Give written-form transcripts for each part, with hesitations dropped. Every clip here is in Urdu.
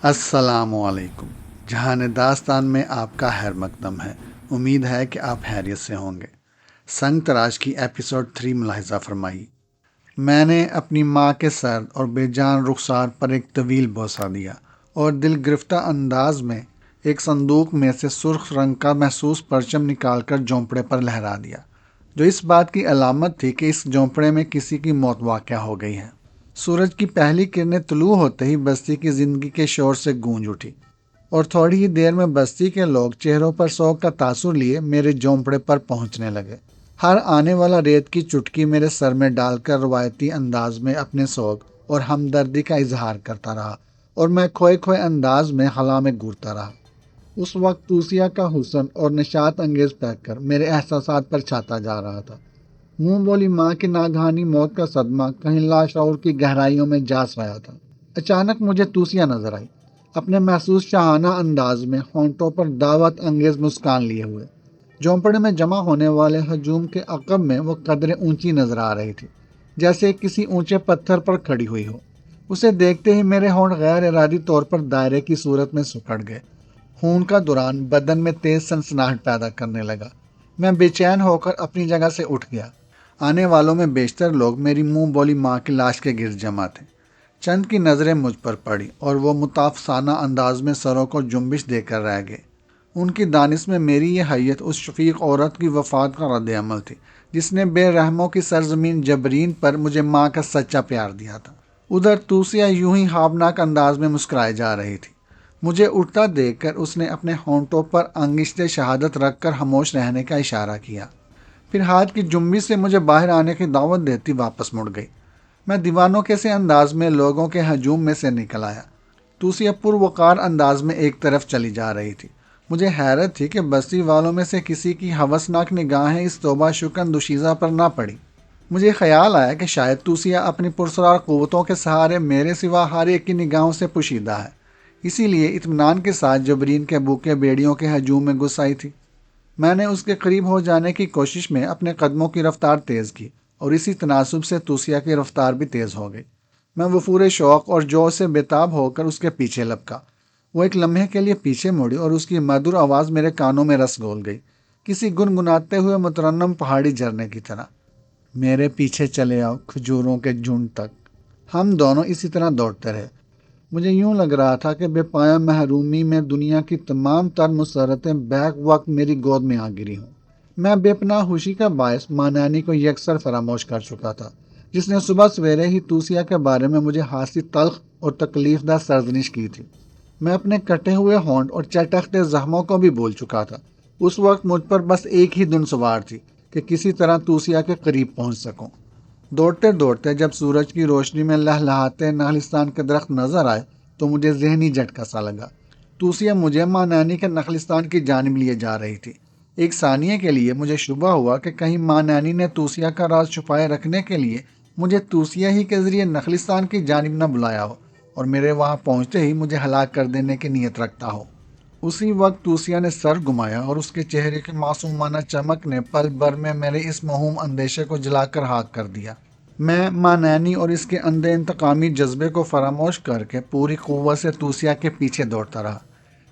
السلام علیکم۔ جہان داستان میں آپ کا خیر مقدم ہے۔ امید ہے کہ آپ خیریت سے ہوں گے۔ سنگ تراش کی ایپیسوڈ 3 ملاحظہ فرمائی۔ میں نے اپنی ماں کے سرد اور بے جان رخسار پر ایک طویل بوسہ دیا اور دل گرفتہ انداز میں ایک صندوق میں سے سرخ رنگ کا محسوس پرچم نکال کر جھونپڑے پر لہرا دیا، جو اس بات کی علامت تھی کہ اس جھونپڑے میں کسی کی موت واقع ہو گئی ہے۔ سورج کی پہلی کرنیں طلوع ہوتے ہی بستی کی زندگی کے شور سے گونج اٹھی، اور تھوڑی ہی دیر میں بستی کے لوگ چہروں پر سوگ کا تاثر لیے میرے جھونپڑے پر پہنچنے لگے۔ ہر آنے والا ریت کی چٹکی میرے سر میں ڈال کر روایتی انداز میں اپنے سوگ اور ہمدردی کا اظہار کرتا رہا، اور میں کھوئے کھوئے انداز میں خلا میں گورتا رہا۔ اس وقت توسیہ کا حسن اور نشاط انگیز پیکر میرے احساسات پر چھاتا جا رہا تھا۔ منہ بولی ماں کی ناگہانی موت کا صدمہ کہیں لاشعور کی گہرائیوں میں جاس رہا تھا۔ اچانک مجھے توسیہ نظر آئی، اپنے محسوس شاہانہ انداز میں ہونٹوں پر دعوت انگیز مسکان لیے ہوئے۔ جھونپڑے میں جمع ہونے والے ہجوم کے عقب میں وہ قدرے اونچی نظر آ رہی تھی، جیسے کسی اونچے پتھر پر کھڑی ہوئی ہو۔ اسے دیکھتے ہی میرے ہونٹ غیر ارادی طور پر دائرے کی صورت میں سکڑ گئے۔ خون کا دوران بدن میں تیز سنسناہٹ پیدا کرنے لگا۔ میں بے چین ہو کر اپنی جگہ سے اٹھ گیا۔ آنے والوں میں بیشتر لوگ میری منہ بولی ماں کی لاش کے گرد جمع تھے۔ چند کی نظریں مجھ پر پڑی اور وہ متافسانہ انداز میں سروں کو جنبش دے کر رہ گئے۔ ان کی دانش میں میری یہ حیت اس شفیق عورت کی وفات کا رد عمل تھی، جس نے بے رحموں کی سرزمین جبرین پر مجھے ماں کا سچا پیار دیا تھا۔ ادھر توسیہ یوں ہی خوابناک انداز میں مسکرائے جا رہی تھی۔ مجھے اٹھتا دیکھ کر اس نے اپنے ہونٹوں پر انگشت شہادت رکھ کر خاموش رہنے کا اشارہ کیا، پھر ہاتھ کی جنبش سے مجھے باہر آنے کی دعوت دیتی واپس مڑ گئی۔ میں دیوانوں کے سے انداز میں لوگوں کے ہجوم میں سے نکل آیا۔ توسیہ پروقار انداز میں ایک طرف چلی جا رہی تھی۔ مجھے حیرت تھی کہ بستی والوں میں سے کسی کی ہوسناک نگاہیں اس توبہ شکن دوشیزہ پر نہ پڑی۔ مجھے خیال آیا کہ شاید توسیہ اپنی پرسرار قوتوں کے سہارے میرے سوا ہر ایک کی نگاہوں سے پوشیدہ ہے، اسی لیے اطمینان کے ساتھ جبرین کے بوکے بیڑیوں کے ہجوم میں گھس آئی تھی۔ میں نے اس کے قریب ہو جانے کی کوشش میں اپنے قدموں کی رفتار تیز کی، اور اسی تناسب سے توسیہ کی رفتار بھی تیز ہو گئی۔ میں وفور شوق اور جوش سے بےتاب ہو کر اس کے پیچھے لپکا۔ وہ ایک لمحے کے لیے پیچھے مڑی اور اس کی مدھر آواز میرے کانوں میں رس گھول گئی، کسی گنگناتے ہوئے مترنم پہاڑی جھرنے کی طرح۔ میرے پیچھے چلے آؤ کھجوروں کے جھنڈ تک۔ ہم دونوں اسی طرح دوڑتے رہے۔ مجھے یوں لگ رہا تھا کہ بے پایہ محرومی میں دنیا کی تمام تر مسرتیں بیک وقت میری گود میں آ گری ہوں۔ میں بے پناہ خوشی کا باعث ماں نانی کو یکسر فراموش کر چکا تھا، جس نے صبح سویرے ہی توسیہ کے بارے میں مجھے خاصی تلخ اور تکلیف دہ سرزنش کی تھی۔ میں اپنے کٹے ہوئے ہونٹ اور چٹختے زخموں کو بھی بھول چکا تھا۔ اس وقت مجھ پر بس ایک ہی دن سوار تھی کہ کسی طرح توسیہ کے قریب پہنچ سکوں۔ دوڑتے دوڑتے جب سورج کی روشنی میں لہلہاتے نخلستان کے درخت نظر آئے تو مجھے ذہنی جھٹکا سا لگا۔ توسیہ مجھے ماں نانی کے نخلستان کی جانب لیے جا رہی تھی۔ ایک ثانیے کے لیے مجھے شبہ ہوا کہ کہیں ماں نانی نے توسیہ کا راز چھپائے رکھنے کے لیے مجھے توسیہ ہی کے ذریعے نخلستان کی جانب نہ بلایا ہو اور میرے وہاں پہنچتے ہی مجھے ہلاک کر دینے کی نیت رکھتا ہو۔ اسی وقت توسیہ نے سر گھمایا اور اس کے چہرے کی معصومانہ چمک نے پل بھر میں میرے اس موہوم اندیشے کو جلا کر خاک کر دیا۔ میں ماں نانی اور اس کے اندھے انتقامی جذبے کو فراموش کر کے پوری قوت سے توسیہ کے پیچھے دوڑتا رہا۔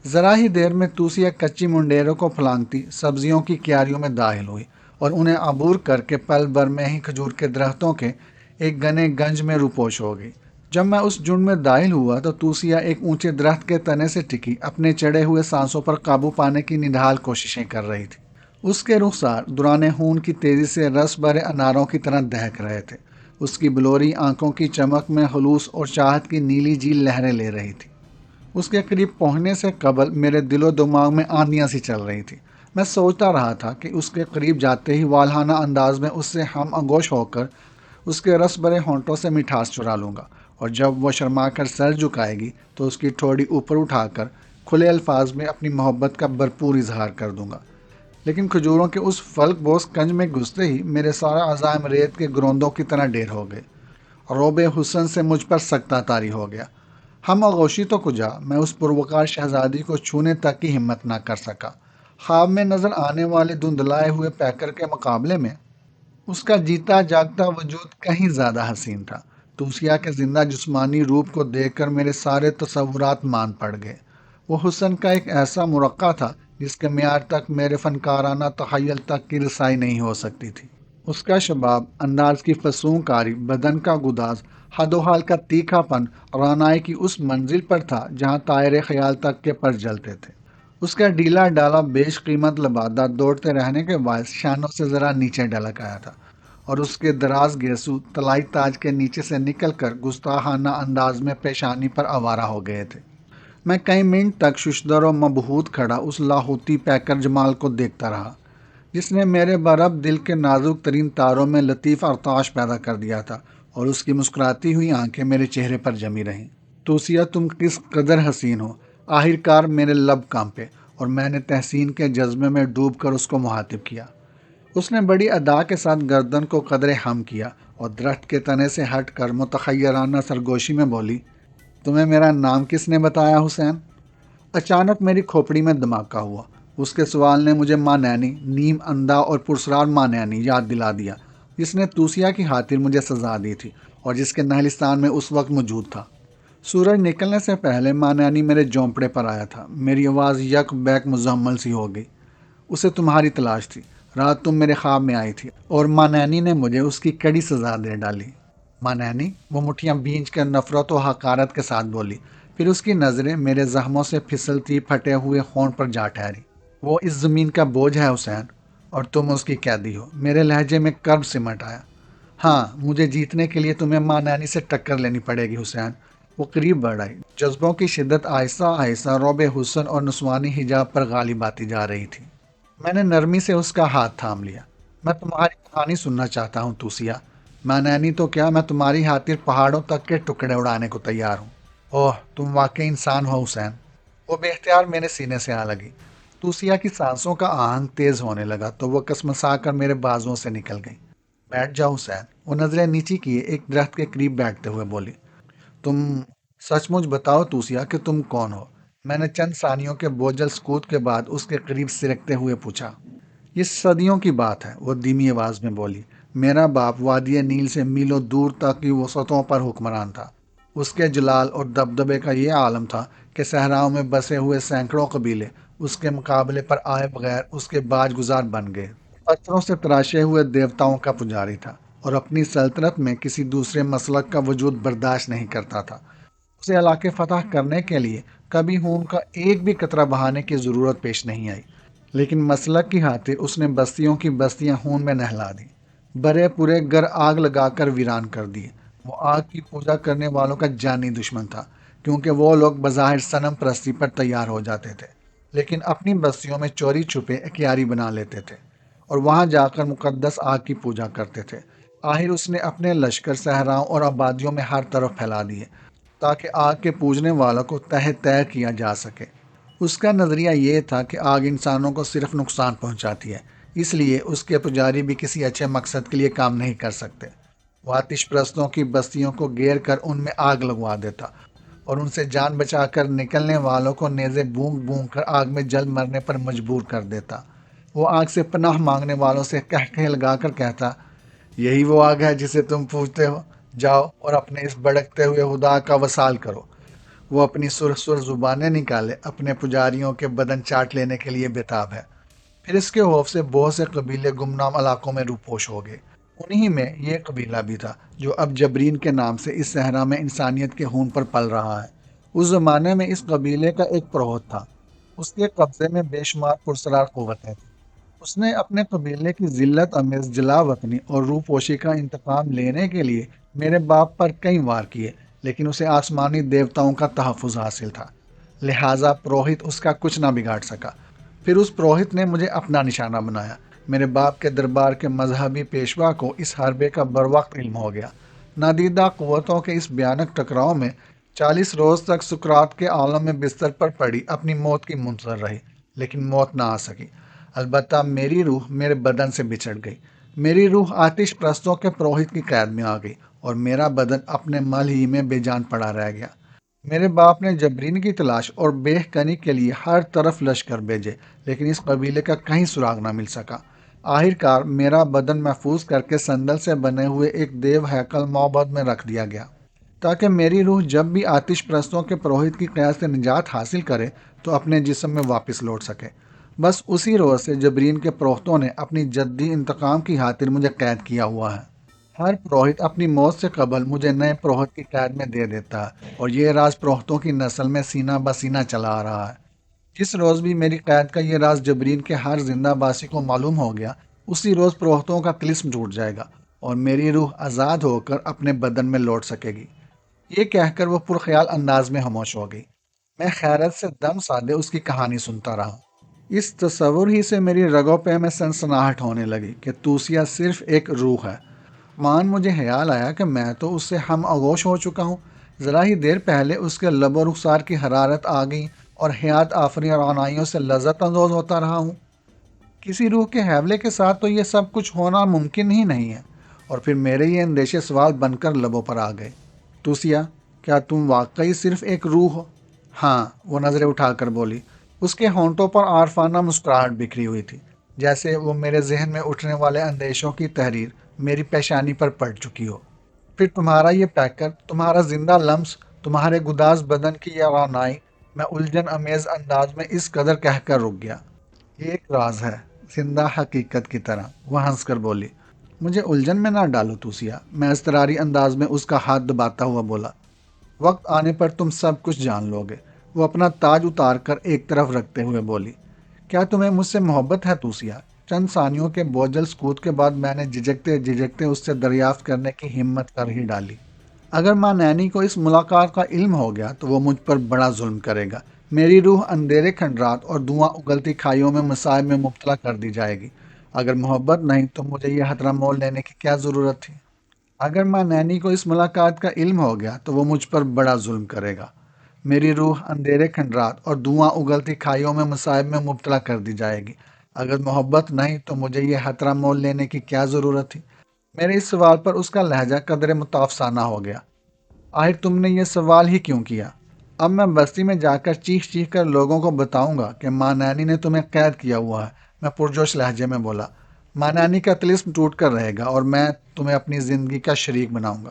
ذرا ہی دیر میں توسیہ کچی منڈیروں کو پھلانگتی سبزیوں کی کیاریوں میں داخل ہوئی اور انہیں عبور کر کے پل بھر میں ہی کھجور کے درختوں کے ایک گھنے گنج میں روپوش ہو گئی۔ جب میں اس جھنڈ میں داخل ہوا تو توسیہ ایک اونچے درخت کے تنے سے ٹکی اپنے چڑھے ہوئے سانسوں پر قابو پانے کی نڈھال کوششیں کر رہی تھی۔ اس کے رخسار دوران خون کی تیزی سے رس بھرے اناروں کی طرح دہک رہے تھے۔ اس کی بلوری آنکھوں کی چمک میں خلوص اور چاہت کی نیلی جھیل لہریں لے رہی تھی۔ اس کے قریب پہنچنے سے قبل میرے دل و دماغ میں آندیاں سی چل رہی تھی۔ میں سوچتا رہا تھا کہ اس کے قریب جاتے ہی والہانہ انداز میں اس سے ہم آغوش ہو کر اس کے رس بھرے ہونٹوں سے مٹھاس چرا لوں گا، اور جب وہ شرما کر سر جھکائے گی تو اس کی ٹھوڑی اوپر اٹھا کر کھلے الفاظ میں اپنی محبت کا بھرپور اظہار کر دوں گا۔ لیکن کھجوروں کے اس فلک بوس کنج میں گھستے ہی میرے سارا عزائم ریت کے گروندوں کی طرح ڈھیر ہو گئے۔ روب حسن سے مجھ پر سکتہ طاری ہو گیا۔ ہم آغوشی تو کجا، میں اس پروقار شہزادی کو چھونے تک کی ہمت نہ کر سکا۔ خواب میں نظر آنے والے دھندلائے ہوئے پیکر کے مقابلے میں اس کا جیتا جاگتا وجود کہیں زیادہ حسین تھا۔ توسیہ کے زندہ جسمانی روپ کو دیکھ کر میرے سارے تصورات مان پڑ گئے۔ وہ حسن کا ایک ایسا مرقع تھا جس کے معیار تک میرے فنکارانہ تخیل تک کی رسائی نہیں ہو سکتی تھی۔ اس کا شباب، انداز کی فسون کاری، بدن کا گداز، حد و حال کا تیکھا پن رانائی کی اس منزل پر تھا جہاں طائر خیال تک کے پر جلتے تھے۔ اس کا ڈھیلا ڈالا بیش قیمت لبادہ دوڑتے رہنے کے باعث شانوں سے ذرا نیچے ڈھلک آیا تھا، اور اس کے دراز گیسو طلائی تاج کے نیچے سے نکل کر گستاخانہ انداز میں پیشانی پر آوارہ ہو گئے تھے۔ میں کئی منٹ تک ششدر و مبہوت کھڑا اس لاہوتی پیکر جمال کو دیکھتا رہا، جس نے میرے برب دل کے نازک ترین تاروں میں لطیف ارتعاش پیدا کر دیا تھا، اور اس کی مسکراتی ہوئی آنکھیں میرے چہرے پر جمی رہیں۔ توسیہ، تم کس قدر حسین ہو! آخر کار میرے لب کانپے، اور میں نے تحسین کے جذبے میں ڈوب کر اس کو مخاطب کیا۔ اس نے بڑی ادا کے ساتھ گردن کو قدرے خم کیا اور درخت کے تنے سے ہٹ کر متخیرانہ سرگوشی میں بولی، تمہیں میرا نام کس نے بتایا حسین؟ اچانک میری کھوپڑی میں دھماکہ ہوا۔ اس کے سوال نے مجھے ماں نینی، نیم اندھا اور پرسرار ماں نینی یاد دلا دیا، جس نے توسیہ کی خاطر مجھے سزا دی تھی اور جس کے نہلستان میں اس وقت موجود تھا۔ سورج نکلنے سے پہلے ماں نینی میرے جھونپڑے پر آیا تھا۔ میری آواز یک بیک مزمل سی ہو گئی۔ اسے تمہاری تلاش تھی، رات تم میرے خواب میں آئی تھی، اور ماں نینی نے مجھے اس کی کڑی سزا دے ڈالی۔ ماں نینی؟ وہ مٹھیاں بھینچ کر نفرت و حقارت کے ساتھ بولی، پھر اس کی نظریں میرے زخموں سے پھسلتی پھٹے ہوئے خون پر جا ٹھہری۔ وہ اس زمین کا بوجھ ہے حسین، اور تم اس کی قیدی ہو۔ میرے لہجے میں کرب سمٹ آیا۔ ہاں، مجھے جیتنے کے لیے تمہیں ماں نینی سے ٹکر لینی پڑے گی حسین۔ وہ قریب بڑھ آئی۔ جذبوں کی شدت آہستہ آہستہ روب حسن اور نسوانی حجاب پر غالب آتی جا رہی تھی۔ میں نے نرمی سے اس کا ہاتھ تھام لیا۔ میں تمہاری کہانی سننا چاہتا ہوں توسیہ۔ ماں نینی تو کیا، میں تمہاری خاطر پہاڑوں تک کے ٹکڑے اڑانے کو تیار ہوں۔ اوہ، تم واقعی انسان ہو حسین۔ وہ بے اختیار میرے سینے سے آ لگی۔ توسیہ کی سانسوں کا آہنگ تیز ہونے لگا تو وہ کسمسا کر میرے بازوؤں سے نکل گئی۔ بیٹھ جاؤ حسین۔ وہ نظریں نیچی کیے ایک درخت کے قریب بیٹھتے ہوئے بولی، تم سچ مچ بتاؤ توسیہ کہ تم کون ہو؟ میں نے چند ثانیوں کے بوجھل سکوت کے بعد اس کے قریب سرکتے ہوئے پوچھا۔ یہ صدیوں کی بات ہے، وہ دھیمی آواز میں بولی۔ میرا باپ وادی نیل سے میلوں دور تک کی وسعتوں پر حکمران تھا۔ اس کے جلال اور دبدبے کا یہ عالم تھا کہ صحراؤں میں بسے ہوئے سینکڑوں قبیلے اس کے مقابلے پر آئے بغیر اس کے باج گزار بن گئے۔ پتھروں سے تراشے ہوئے دیوتاؤں کا پجاری تھا، اور اپنی سلطنت میں کسی دوسرے مسلک کا وجود برداشت نہیں کرتا تھا۔ اسے علاقے فتح کرنے کے لیے کبھی خون کا ایک بھی قطرہ بہانے کی ضرورت پیش نہیں آئی، لیکن مسلک کی خاطر اس نے بستیوں کی بستیاں خون میں نہلا دیں، برے پورے گھر آگ لگا کر ویران کر دیے۔ وہ آگ کی پوجا کرنے والوں کا جانی دشمن تھا، کیونکہ وہ لوگ بظاہر صنم پرستی پر تیار ہو جاتے تھے، لیکن اپنی بستیوں میں چوری چھپے ایک یاری بنا لیتے تھے اور وہاں جا کر مقدس آگ کی پوجا کرتے تھے۔ آخر اس نے اپنے لشکر صحراؤں اور آبادیوں میں ہر طرف پھیلا دیے تاکہ آگ کے پوجنے والوں کو تہہ تیہ کیا جا سکے۔ اس کا نظریہ یہ تھا کہ آگ انسانوں کو صرف نقصان پہنچاتی ہے، اس لیے اس کے پجاری بھی کسی اچھے مقصد کے لیے کام نہیں کر سکتے۔ وہ آتش پرستوں کی بستیوں کو گھیر کر ان میں آگ لگوا دیتا اور ان سے جان بچا کر نکلنے والوں کو نیزے بونک بونک کر آگ میں جل مرنے پر مجبور کر دیتا۔ وہ آگ سے پناہ مانگنے والوں سے قہقہے لگا کر کہتا، یہی وہ آگ ہے جسے تم پوجتے ہو، جاؤ اور اپنے اس بھڑکتے ہوئے خدا کا وصال کرو۔ وہ اپنی سرخ زبانیں نکالے اپنے پجاریوں کے بدن چاٹ لینے کے لیے بےتاب ہے۔ پھر اس کے خوف سے بہت سے قبیلے گمنام علاقوں میں روپوش ہو گئے۔ انہی میں یہ قبیلہ بھی تھا جو اب جبرین کے نام سے اس صحرا میں انسانیت کے خون پر پل رہا ہے۔ اس زمانے میں اس قبیلے کا ایک پروہت تھا۔ اس کے قبضے میں بے شمار پرسرار قوتیں تھیں۔ اس نے اپنے قبیلے کی ذلت آمیز جلا وطنی اور روپوشی کا انتقام لینے کے لیے میرے باپ پر کئی وار کیے، لیکن اسے آسمانی دیوتاؤں کا تحفظ حاصل تھا، لہٰذا پروہت اس کا کچھ نہ بگاڑ سکا۔ پھر اس پروہت نے مجھے اپنا نشانہ بنایا۔ میرے باپ کے دربار کے مذہبی پیشوا کو اس حربے کا بروقت علم ہو گیا۔ نادیدہ قوتوں کے اس بھیانک ٹکراؤ میں 40 روز تک سکرات کے عالم میں بستر پر پڑی اپنی موت کی منتظر رہی، لیکن موت نہ آ سکی۔ البتہ میری روح میرے بدن سے بچھڑ گئی۔ میری روح آتش پرستوں کے پروہت کی قید میں آ گئی اور میرا بدن اپنے مل ہی میں بے جان پڑا رہ گیا۔ میرے باپ نے جبرین کی تلاش اور بے کنی کے لیے ہر طرف لشکر بھیجے، لیکن اس قبیلے کا کہیں سراغ نہ مل سکا۔ آخر کار میرا بدن محفوظ کر کے سندل سے بنے ہوئے ایک دیو ہیکل معبد میں رکھ دیا گیا تاکہ میری روح جب بھی آتش پرستوں کے پروہت کی قید سے نجات حاصل کرے تو اپنے جسم میں واپس لوٹ سکے۔ بس اسی روز سے جبرین کے پروہتوں نے اپنی جدی انتقام کی خاطر مجھے قید کیا ہوا ہے۔ ہر پروہت اپنی موت سے قبل مجھے نئے پروہت کی قید میں دے دیتا ہے اور یہ راز پروہتوں کی نسل میں سینہ بسینہ چلا آ رہا ہے۔ جس روز بھی میری قید کا یہ راز جبرین کے ہر زندہ باسی کو معلوم ہو گیا، اسی روز پروہتوں کا طلسم ٹوٹ جائے گا اور میری روح آزاد ہو کر اپنے بدن میں لوٹ سکے گی۔ یہ کہہ کر وہ پرخیال انداز میں خاموش ہو گئی۔ میں حیرت سے دم سادے اس کی کہانی سنتا رہا۔ اس تصور ہی سے میری رگوں پہ میں سنسناہٹ ہونے لگی کہ توسیہ صرف ایک روح ہے۔ مجھے خیال آیا کہ میں تو اس سے ہم آغوش ہو چکا ہوں۔ ذرا ہی دیر پہلے اس کے لب و رخسار کی حرارت آ گئی اور حیات آفریں رعنائیوں سے لذت اندوز ہوتا رہا ہوں۔ کسی روح کے حیولے کے ساتھ تو یہ سب کچھ ہونا ممکن ہی نہیں ہے۔ اور پھر میرے یہ اندیشے سوال بن کر لبوں پر آ گئے۔ توسیہ، کیا تم واقعی صرف ایک روح ہو؟ ہاں، وہ نظریں اٹھا کر بولی۔ اس کے ہونٹوں پر عارفانہ مسکراہٹ بکھری ہوئی تھی، جیسے وہ میرے ذہن میں اٹھنے والے اندیشوں کی تحریر میری پیشانی پر پڑ چکی ہو۔ پھر تمہارا یہ پیکر، تمہارا زندہ لمس، تمہارے گداز بدن کی یہ رعنائی، میں الجھن امیز انداز میں اس قدر کہہ کر رک گیا۔ یہ ایک راز ہے، زندہ حقیقت کی طرح، وہ ہنس کر بولی۔ مجھے الجھن میں نہ ڈالو توسیہ، میں اضطراری انداز میں اس کا ہاتھ دباتا ہوا بولا۔ وقت آنے پر تم سب کچھ جان لو گے، وہ اپنا تاج اتار کر ایک طرف رکھتے ہوئے بولی۔ کیا تمہیں مجھ سے محبت ہے توسیہ؟ چند ثانیوں کے بوجھل سکوت کے بعد میں نے جھجکتے جھجکتے اس سے دریافت کرنے کی ہمت کر ہی ڈالی۔ اگر ماں نینی کو اس ملاقات کا علم ہو گیا تو وہ مجھ پر بڑا ظلم کرے گا۔ میری روح اندھیرے کھنڈرات اور دھواں اگلتی کھائیوں میں مصائب میں مبتلا کر دی جائے گی۔ اگر محبت نہیں تو مجھے یہ خطرہ مول لینے کی کیا ضرورت تھی؟ اگر ماں نینی کو اس ملاقات کا علم ہو گیا تو وہ مجھ پر بڑا ظلم کرے گا۔ میری روح اندھیرے کھنڈرات اور دھواں اگلتی کھائیوں میں مصائب میں مبتلا کر دی جائے گی۔ اگر محبت نہیں تو مجھے یہ خطرہ مول لینے کی کیا ضرورت تھی؟ میرے اس سوال پر اس کا لہجہ قدرے متافسانہ ہو گیا۔ آخر تم نے یہ سوال ہی کیوں کیا؟ اب میں بستی میں جا کر چیخ چیخ کر لوگوں کو بتاؤں گا کہ ماں نینی نے تمہیں قید کیا ہوا ہے، میں پرجوش لہجے میں بولا۔ ماں نینی کا طلسم ٹوٹ کر رہے گا اور میں تمہیں اپنی زندگی کا شریک بناؤں گا۔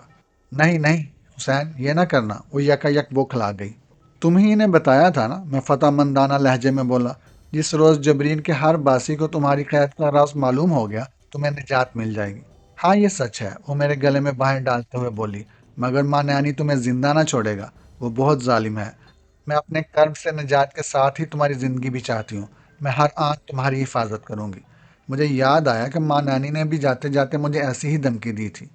نہیں نہیں حسین، یہ نہ کرنا، وہ یکا یک بوکھلا گئی۔ تم ہی نے بتایا تھا نا، میں فتح مندانہ لہجے میں بولا، جس روز جبرین کے ہر باسی کو تمہاری قید کا راز معلوم ہو گیا تمہیں نجات مل جائے گی۔ ہاں یہ سچ ہے، وہ میرے گلے میں باہیں ڈالتے ہوئے بولی، مگر ماں نینی تمہیں زندہ نہ چھوڑے گا، وہ بہت ظالم ہے۔ میں اپنے کرب سے نجات کے ساتھ ہی تمہاری زندگی بھی چاہتی ہوں، میں ہر آن تمہاری حفاظت کروں گی۔ مجھے یاد آیا کہ ماں نانی نے بھی جاتے جاتے مجھے ایسی ہی دھمکی دی تھی۔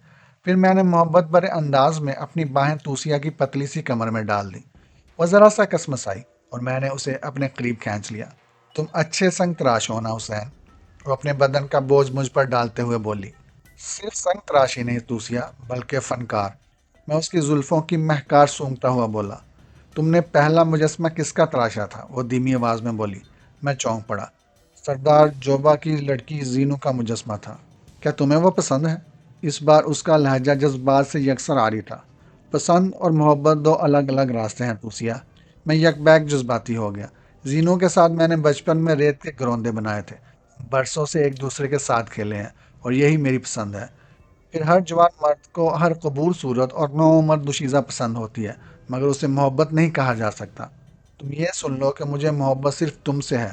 پھر میں نے محبت بھرے انداز میں اپنی باہیں توسیہ کی پتلی سی کمر میں ڈال دیں۔ وہ ذرا سا کسمسائی اور میں نے اسے اپنے قریب کھینچ لیا۔ تم اچھے سنگ تراش ہونا حسین، وہ اپنے بدن کا بوجھ مجھ پر ڈالتے ہوئے بولی۔ صرف سنگ تراشی نہیں توسیہ، بلکہ فنکار، میں اس کی زلفوں کی مہکار سونگھتا ہوا بولا۔ تم نے پہلا مجسمہ کس کا تراشا تھا؟ وہ دھیمی آواز میں بولی۔ میں چونک پڑا۔ سردار جوبا کی لڑکی زینو کا مجسمہ تھا۔ کیا تمہیں وہ پسند ہے؟ اس بار اس کا لہجہ جذبات سے یکسر عاری تھا۔ پسند اور محبت دو الگ الگ راستے ہیں توسیہ۔ میں یک بیک جذباتی ہو گیا۔ زینو کے ساتھ میں نے بچپن میں ریت کے گروندے بنائے تھے، برسوں سے ایک دوسرے کے ساتھ کھیلے ہیں اور یہی میری پسند ہے۔ پھر ہر جوان مرد کو ہر قبول صورت اور نوعمر دوشیزہ پسند ہوتی ہے، مگر اسے محبت نہیں کہا جا سکتا۔ تم یہ سن لو کہ مجھے محبت صرف تم سے ہے۔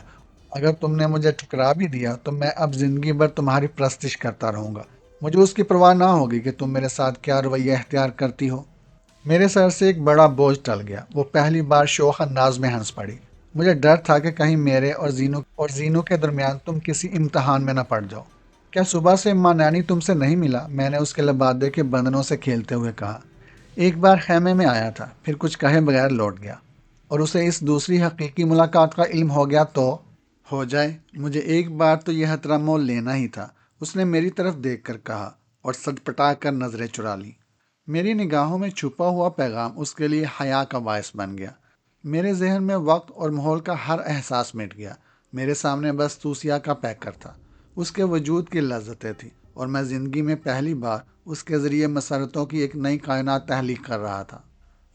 اگر تم نے مجھے ٹھکرا بھی دیا تو میں اب زندگی بھر تمہاری پرستش کرتا رہوں گا۔ مجھے اس کی پرواہ نہ ہوگی کہ تم میرے ساتھ کیا رویہ اختیار کرتی ہو۔ میرے سر سے ایک بڑا بوجھ ٹل گیا۔ وہ پہلی بار شوخ انداز میں ہنس پڑی۔ مجھے ڈر تھا کہ کہیں میرے اور زینو کے درمیان تم کسی امتحان میں نہ پڑ جاؤ۔ کیا صبح سے ماں نانی تم سے نہیں ملا؟ میں نے اس کے لبادے کے بندنوں سے کھیلتے ہوئے کہا۔ ایک بار خیمے میں آیا تھا، پھر کچھ کہے بغیر لوٹ گیا، اور اسے اس دوسری حقیقی ملاقات کا علم ہو گیا تو ہو جائے۔ مجھے ایک بار تو یہ خطرہ مول لینا ہی تھا، اس نے میری طرف دیکھ کر کہا اور سٹپٹا کر نظریں چرا لیں۔ میری نگاہوں میں چھپا ہوا پیغام اس کے لیے حیا کا باعث بن گیا۔ میرے ذہن میں وقت اور ماحول کا ہر احساس مٹ گیا۔ میرے سامنے بس توسیہ کا پیکر تھا، اس کے وجود کی لذتیں تھیں، اور میں زندگی میں پہلی بار اس کے ذریعے مسرتوں کی ایک نئی کائنات تخلیق کر رہا تھا۔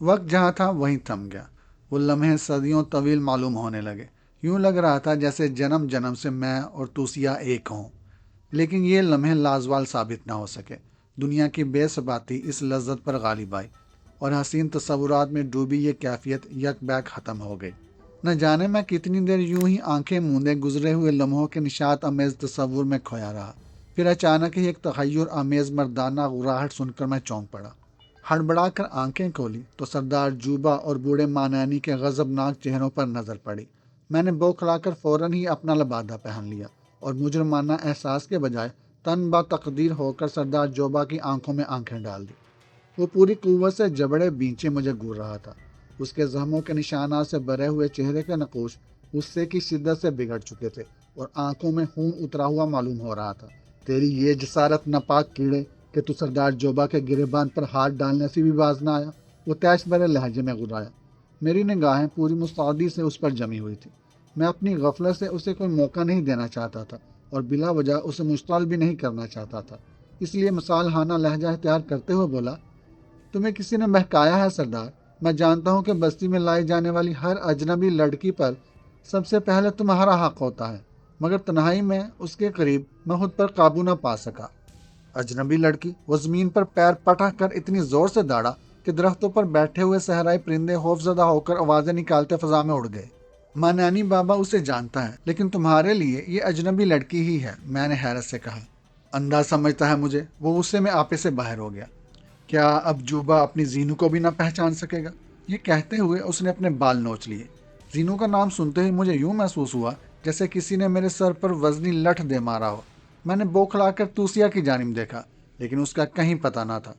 وقت جہاں تھا وہیں تھم گیا۔ وہ لمحے صدیوں طویل معلوم ہونے لگے۔ یوں لگ رہا تھا جیسے جنم جنم سے میں اور توسیہ ایک ہوں۔ لیکن یہ لمحے لازوال ثابت نہ ہو سکے۔ دنیا کی بے ثباتی اس لذت پر غالب آئی اور حسین تصورات میں ڈوبی یہ کیفیت یک بیک ختم ہو گئی۔ نہ جانے میں کتنی دیر یوں ہی آنکھیں موندے گزرے ہوئے لمحوں کے نشاط امیز تصور میں کھویا رہا۔ پھر اچانک ہی ایک تخیر آمیز مردانہ غراہٹ سن کر میں چونک پڑا۔ ہڑبڑا کر آنکھیں کھولی تو سردار جوبا اور بوڑھے مانانی کے غضبناک چہروں پر نظر پڑی۔ میں نے بوکھلا کر فوراً ہی اپنا لبادہ پہن لیا اور مجرمانہ احساس کے بجائے تن با تقدیر ہو کر سردار جوبا کی آنکھوں میں آنکھیں ڈال دی۔ وہ پوری قوت سے جبڑے بینچے مجھے گور رہا تھا۔ اس کے زخموں کے نشانات سے بھرے ہوئے چہرے کے نقوش غصے کی شدت سے بگڑ چکے تھے اور آنکھوں میں خون اترا ہوا معلوم ہو رہا تھا۔ تیری یہ جسارت ناپاک کیڑے کہ تو سردار جوبا کے گریبان پر ہاتھ ڈالنے سے بھی باز نہ آیا، وہ تیش بھرے لہجے میں غرایا۔ میری نگاہیں پوری مستعدی سے اس پر جمی ہوئی تھی۔ میں اپنی غفلت سے اسے کوئی موقع نہیں دینا چاہتا تھا اور بلا وجہ اسے مشتعل بھی نہیں کرنا چاہتا تھا، اس لیے مصالحانہ لہجہ اختیار کرتے ہوئے بولا، تمہیں کسی نے بہکایا ہے سردار؟ میں جانتا ہوں کہ بستی میں لائی جانے والی ہر اجنبی لڑکی پر سب سے پہلے تمہارا حق ہوتا ہے، مگر تنہائی میں اس کے قریب میں خود پر قابو نہ پا سکا۔ اجنبی لڑکی؟ وہ زمین پر پیر پٹک کر اتنی زور سے داڑا کہ درختوں پر بیٹھے ہوئے صحرائی پرندے خوف زدہ ہو کر آوازیں نکالتے فضا میں اڑ گئے۔ مانانی بابا اسے جانتا ہے، لیکن تمہارے لیے یہ اجنبی لڑکی ہی ہے، میں نے حیرت سے کہا۔ اندھا سمجھتا ہے مجھے؟ وہ غصے میں آپے سے باہر ہو گیا۔ کیا اب جوبا اپنی زینو کو بھی نہ پہچان سکے گا؟ یہ کہتے ہوئے اس نے اپنے بال نوچ لیے۔ زینو کا نام سنتے ہی مجھے یوں محسوس ہوا جیسے کسی نے میرے سر پر وزنی لٹھ دے مارا ہو۔ میں نے بوکھلا کر توسیا کی جانب دیکھا، لیکن اس کا کہیں پتہ نہ تھا،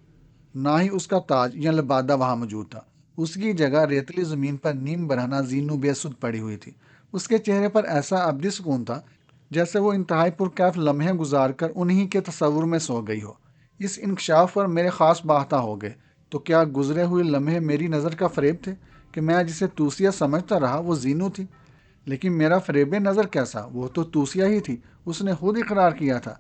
نہ ہی اس کا تاج یا لبادہ وہاں موجود تھا۔ اس کی جگہ ریتلی زمین پر نیم برہنہ زینو بے سدھ پڑی ہوئی تھی۔ اس کے چہرے پر ایسا ابدی سکون تھا جیسے وہ انتہائی پرکیف لمحے گزار کر انہی کے تصور میں سو گئی ہو۔ اس انکشاف پر میرے خاص باہتا ہو گئے۔ تو کیا گزرے ہوئے لمحے میری نظر کا فریب تھے کہ میں جسے توسیا سمجھتا رہا وہ زینو تھی؟ لیکن میرا فریب نظر کیسا؟ وہ تو توسیا ہی تھی، اس نے خود اقرار کیا تھا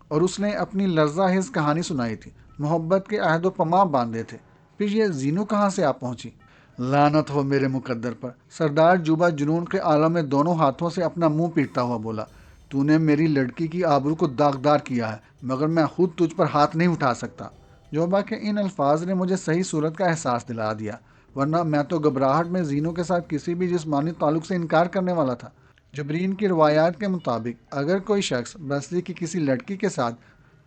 اور اس نے اپنی لرزہ حس کہانی سنائی تھی، محبت کے عہد و پیمان باندھے تھے۔ پھر یہ زینو کہاں سے آ پہنچی؟ لعنت ہو میرے مقدر پر! سردار جوبا جنون کے عالم میں دونوں ہاتھوں سے اپنا منہ پیٹتا ہوا بولا، تو نے میری لڑکی کی آبرو کو داغدار کیا ہے، مگر میں خود تجھ پر ہاتھ نہیں اٹھا سکتا۔ جوبا کے ان الفاظ نے مجھے صحیح صورت کا احساس دلا دیا، ورنہ میں تو گھبراہٹ میں زینو کے ساتھ کسی بھی جسمانی تعلق سے انکار کرنے والا تھا۔ جبرین کی روایات کے مطابق اگر کوئی شخص بستی کی کسی لڑکی کے ساتھ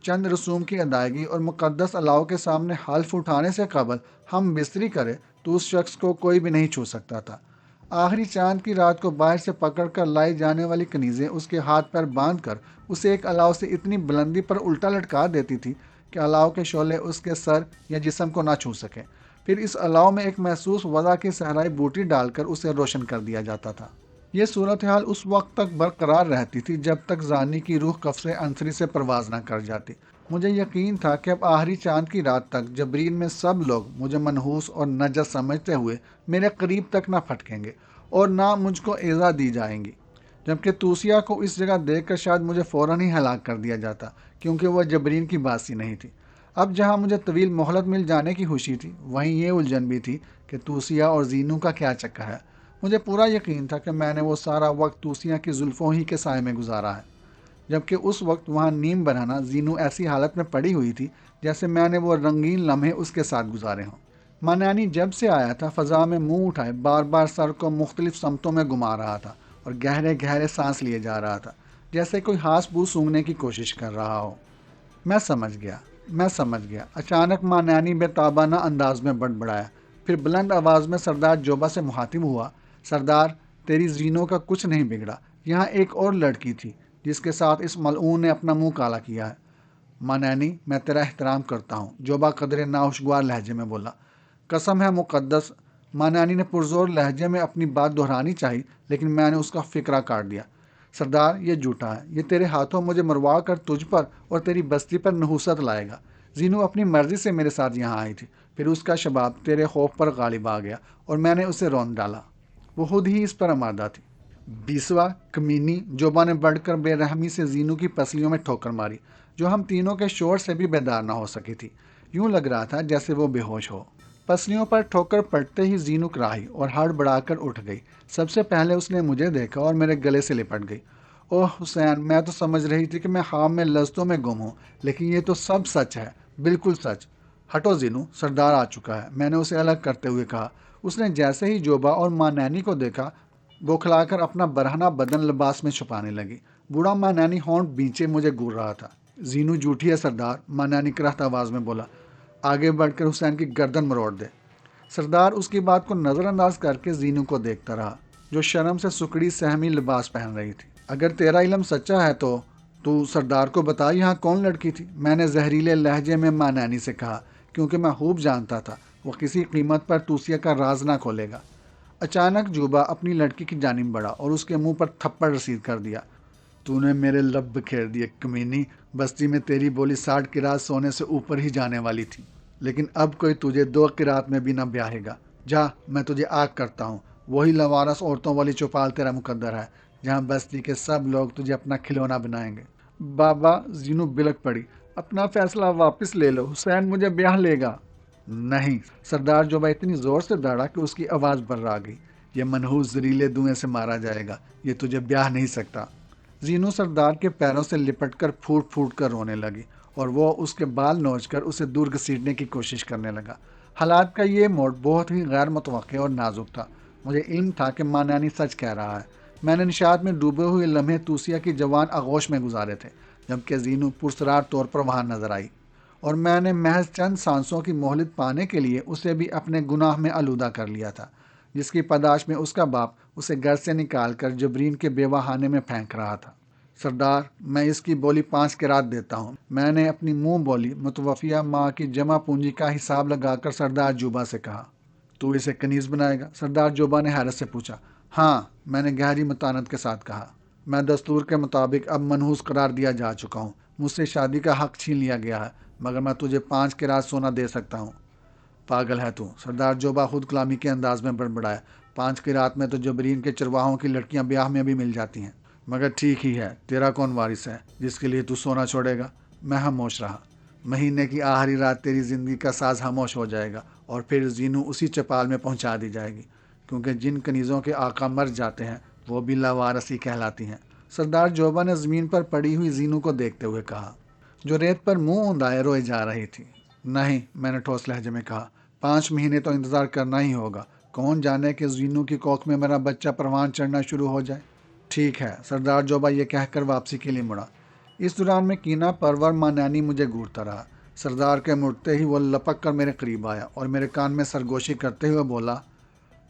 چند رسوم کی ادائیگی اور مقدس الاؤ کے سامنے حلف اٹھانے سے قبل ہم بستری کرے تو اس شخص کو کوئی بھی نہیں چھو سکتا تھا۔ آخری چاند کی رات کو باہر سے پکڑ کر لائی جانے والی کنیزیں اس کے ہاتھ پیر باندھ کر اسے ایک الاؤ سے اتنی بلندی پر الٹا لٹکا دیتی تھی کہ الاؤ کے شعلے اس کے سر یا جسم کو نہ چھو سکے۔ پھر اس الاؤ میں ایک محسوس وضع کی صحرائی بوٹی ڈال کر اسے روشن کر دیا جاتا تھا۔ یہ صورتحال اس وقت تک برقرار رہتی تھی جب تک زانی کی روح قفس عنصری سے پرواز نہ کر جاتی۔ مجھے یقین تھا کہ اب آخری چاند کی رات تک جبرین میں سب لوگ مجھے منحوس اور نجس سمجھتے ہوئے میرے قریب تک نہ پھٹکیں گے اور نہ مجھ کو ایذا دی جائیں گی، جبکہ توسیا کو اس جگہ دیکھ کر شاید مجھے فوراً ہی ہلاک کر دیا جاتا، کیونکہ وہ جبرین کی باسی نہیں تھی۔ اب جہاں مجھے طویل مہلت مل جانے کی خوشی تھی، وہیں یہ الجھن بھی تھی کہ توسیا اور زینو کا کیا چکر ہے۔ مجھے پورا یقین تھا کہ میں نے وہ سارا وقت توسیا کی زلفوں ہی کے سائے میں گزارا ہے، جبکہ اس وقت وہاں نیم برہنہ زینو ایسی حالت میں پڑی ہوئی تھی جیسے میں نے وہ رنگین لمحے اس کے ساتھ گزارے ہوں۔ مانانی جب سے آیا تھا فضا میں منہ اٹھائے بار بار سر کو مختلف سمتوں میں گھما رہا تھا اور گہرے گہرے سانس لیے جا رہا تھا، جیسے کوئی ہانس بو سونگھنے کی کوشش کر رہا ہو۔ میں سمجھ گیا۔ اچانک مانانی بے تابانہ انداز میں بڑبڑایا، پھر بلند آواز میں سردار جوبا سے مخاطب ہوا، سردار، تیری زینو کا کچھ نہیں بگڑا، یہاں ایک اور لڑکی تھی جس کے ساتھ اس ملعون نے اپنا منہ کالا کیا ہے۔ مانانی، میں تیرا احترام کرتا ہوں، جوبا قدرے ناخوشگوار لہجے میں بولا۔ قسم ہے مقدس! مانانی نے پرزور لہجے میں اپنی بات دہرانی چاہی، لیکن میں نے اس کا فقرہ کاٹ دیا۔ سردار، یہ جھوٹا ہے، یہ تیرے ہاتھوں مجھے مروا کر تجھ پر اور تیری بستی پر نحوست لائے گا۔ زینو اپنی مرضی سے میرے ساتھ یہاں آئی تھی، پھر اس کا شباب تیرے خوف پر غالب آ گیا اور میں نے اسے رون ڈالا۔ وہ خود ہی اس پر آمادہ تھی۔ بیسوا کمینی! جوبا نے بڑھ کر بے رحمی سے زینو کی پسلیوں میں ٹھوکر ماری، جو ہم تینوں کے شور سے بھی بیدار نہ ہو سکی تھی۔ یوں لگ رہا تھا جیسے وہ بے ہوش ہو۔ پسلیوں پر ٹھوکر پڑتے ہی زینو کراہی اور ہڑبڑا کر اٹھ گئی۔ سب سے پہلے اس نے مجھے دیکھا اور میرے گلے سے لپٹ گئی۔ اوہ حسین، میں تو سمجھ رہی تھی کہ میں خواب میں لذتوں میں گم ہوں، لیکن یہ تو سب سچ ہے، بالکل سچ۔ ہٹو زینو، سردار آ چکا ہے، میں نے اسے الگ کرتے ہوئے کہا۔ اس نے جیسے ہی جوبا اور ماں نینی کو دیکھا، بوکھلا کر اپنا برہنہ بدن لباس میں چھپانے لگی۔ بوڑھا ماں نینی ہونٹ بیچے مجھے گور رہا تھا۔ زینو جھوٹی ہے سردار، ماں نینی کرہت آواز میں بولا۔ آگے بڑھ کر حسین کی گردن مروڑ دے۔ سردار اس کی بات کو نظر انداز کر کے زینو کو دیکھتا رہا، جو شرم سے سکڑی سہمی لباس پہن رہی تھی۔ اگر تیرا علم سچا ہے تو سردار کو بتا یہاں کون لڑکی تھی، میں نے زہریلے لہجے میں ماں نینی سے کہا، کیونکہ میں خوب جانتا تھا وہ کسی قیمت پر توسیہ کا راز نہ کھولے گا۔ اچانک جوبا اپنی لڑکی کی جانب بڑھا اور اس کے منہ پر تھپڑ رسید کر دیا۔ تو نے میرے لب بکھیر دیے کمینی، بستی میں تیری بولی 60 قرات سونے سے اوپر ہی جانے والی تھی، لیکن اب کوئی تجھے 2 قرات میں بھی نہ بیاہے گا۔ جا، میں تجھے آگ کرتا ہوں، وہی لوارس عورتوں والی چوپال تیرا مقدر ہے، جہاں بستی کے سب لوگ تجھے اپنا کھلونا بنائیں گے۔ بابا، زینو بلک پڑی، اپنا فیصلہ واپس لے لو، حسین مجھے بیاہ لے گا۔ نہیں، سردار جوبا اتنی زور سے دوڑا کہ اس کی آواز برا گئی۔ یہ منحوس زہریلے دھوئیں سے مارا جائے گا، یہ تجھے بیاہ نہیں سکتا۔ زینو سردار کے پیروں سے لپٹ کر پھوٹ پھوٹ کر رونے لگی اور وہ اس کے بال نوچ کر اسے دور گھسیٹنے کی کوشش کرنے لگا۔ حالات کا یہ موڑ بہت ہی غیر متوقع اور نازک تھا۔ مجھے علم تھا کہ ماں نانی سچ کہہ رہا ہے۔ میں نے نشاط میں ڈوبے ہوئے لمحے توسیہ کی جوان آغوش میں گزارے تھے، جبکہ زینو پرسرار طور پر وہاں نظر آئی، اور میں نے محض چند سانسوں کی مہلت پانے کے لیے اسے بھی اپنے گناہ میں آلودہ کر لیا تھا، جس کی پاداش میں اس کا باپ اسے گھر سے نکال کر جبرین کے بیوہ خانے میں پھینک رہا تھا۔ سردار، میں اس کی بولی 5 قرات دیتا ہوں، میں نے اپنی منہ بولی متوفیہ ماں کی جمع پونجی کا حساب لگا کر سردار جوبا سے کہا۔ تو اسے کنیز بنائے گا؟ سردار جوبا نے حیرت سے پوچھا۔ ہاں، میں نے گہری متانت کے ساتھ کہا۔ میں دستور کے مطابق اب منحوس قرار دیا جا چکا ہوں، مجھ سے شادی کا حق چھین لیا گیا ہے، مگر میں تجھے 5 قرات سونا دے سکتا ہوں۔ پاگل ہے تو، سردار جوبا خود کلامی کے انداز میں بڑبڑایا۔ 5 قرات میں تو جبرین کے چرواہوں کی لڑکیاں بیاہ میں بھی مل جاتی ہیں۔ مگر ٹھیک ہی ہے، تیرا کون وارث ہے جس کے لیے تو سونا چھوڑے گا؟ میں خاموش رہا۔ مہینے کی آخری رات تیری زندگی کا ساز خاموش ہو جائے گا اور پھر زینو اسی چپال میں پہنچا دی جائے گی، کیونکہ جن کنیزوں کے آقا مر جاتے ہیں وہ بھی لاوارثی کہلاتی ہیں۔ سردار جوبا نے زمین پر پڑی ہوئی زینو کو دیکھتے ہوئے کہا، جو ریت پر منہ اونڈائے روئے جا رہی تھی۔ نہیں، میں نے ٹھوس لہجے میں کہا، 5 مہینے تو انتظار کرنا ہی ہوگا، کون جانے کہ زینو کی کوکھ میں میرا بچہ پروان چڑھنا شروع ہو جائے۔ ٹھیک ہے، سردار جوبا یہ کہہ کر واپسی کے لیے مڑا۔ اس دوران میں کینہ پرور ماں نانی مجھے گھورتا رہا۔ سردار کے مڑتے ہی وہ لپک کر میرے قریب آیا اور میرے کان میں سرگوشی کرتے ہوئے بولا،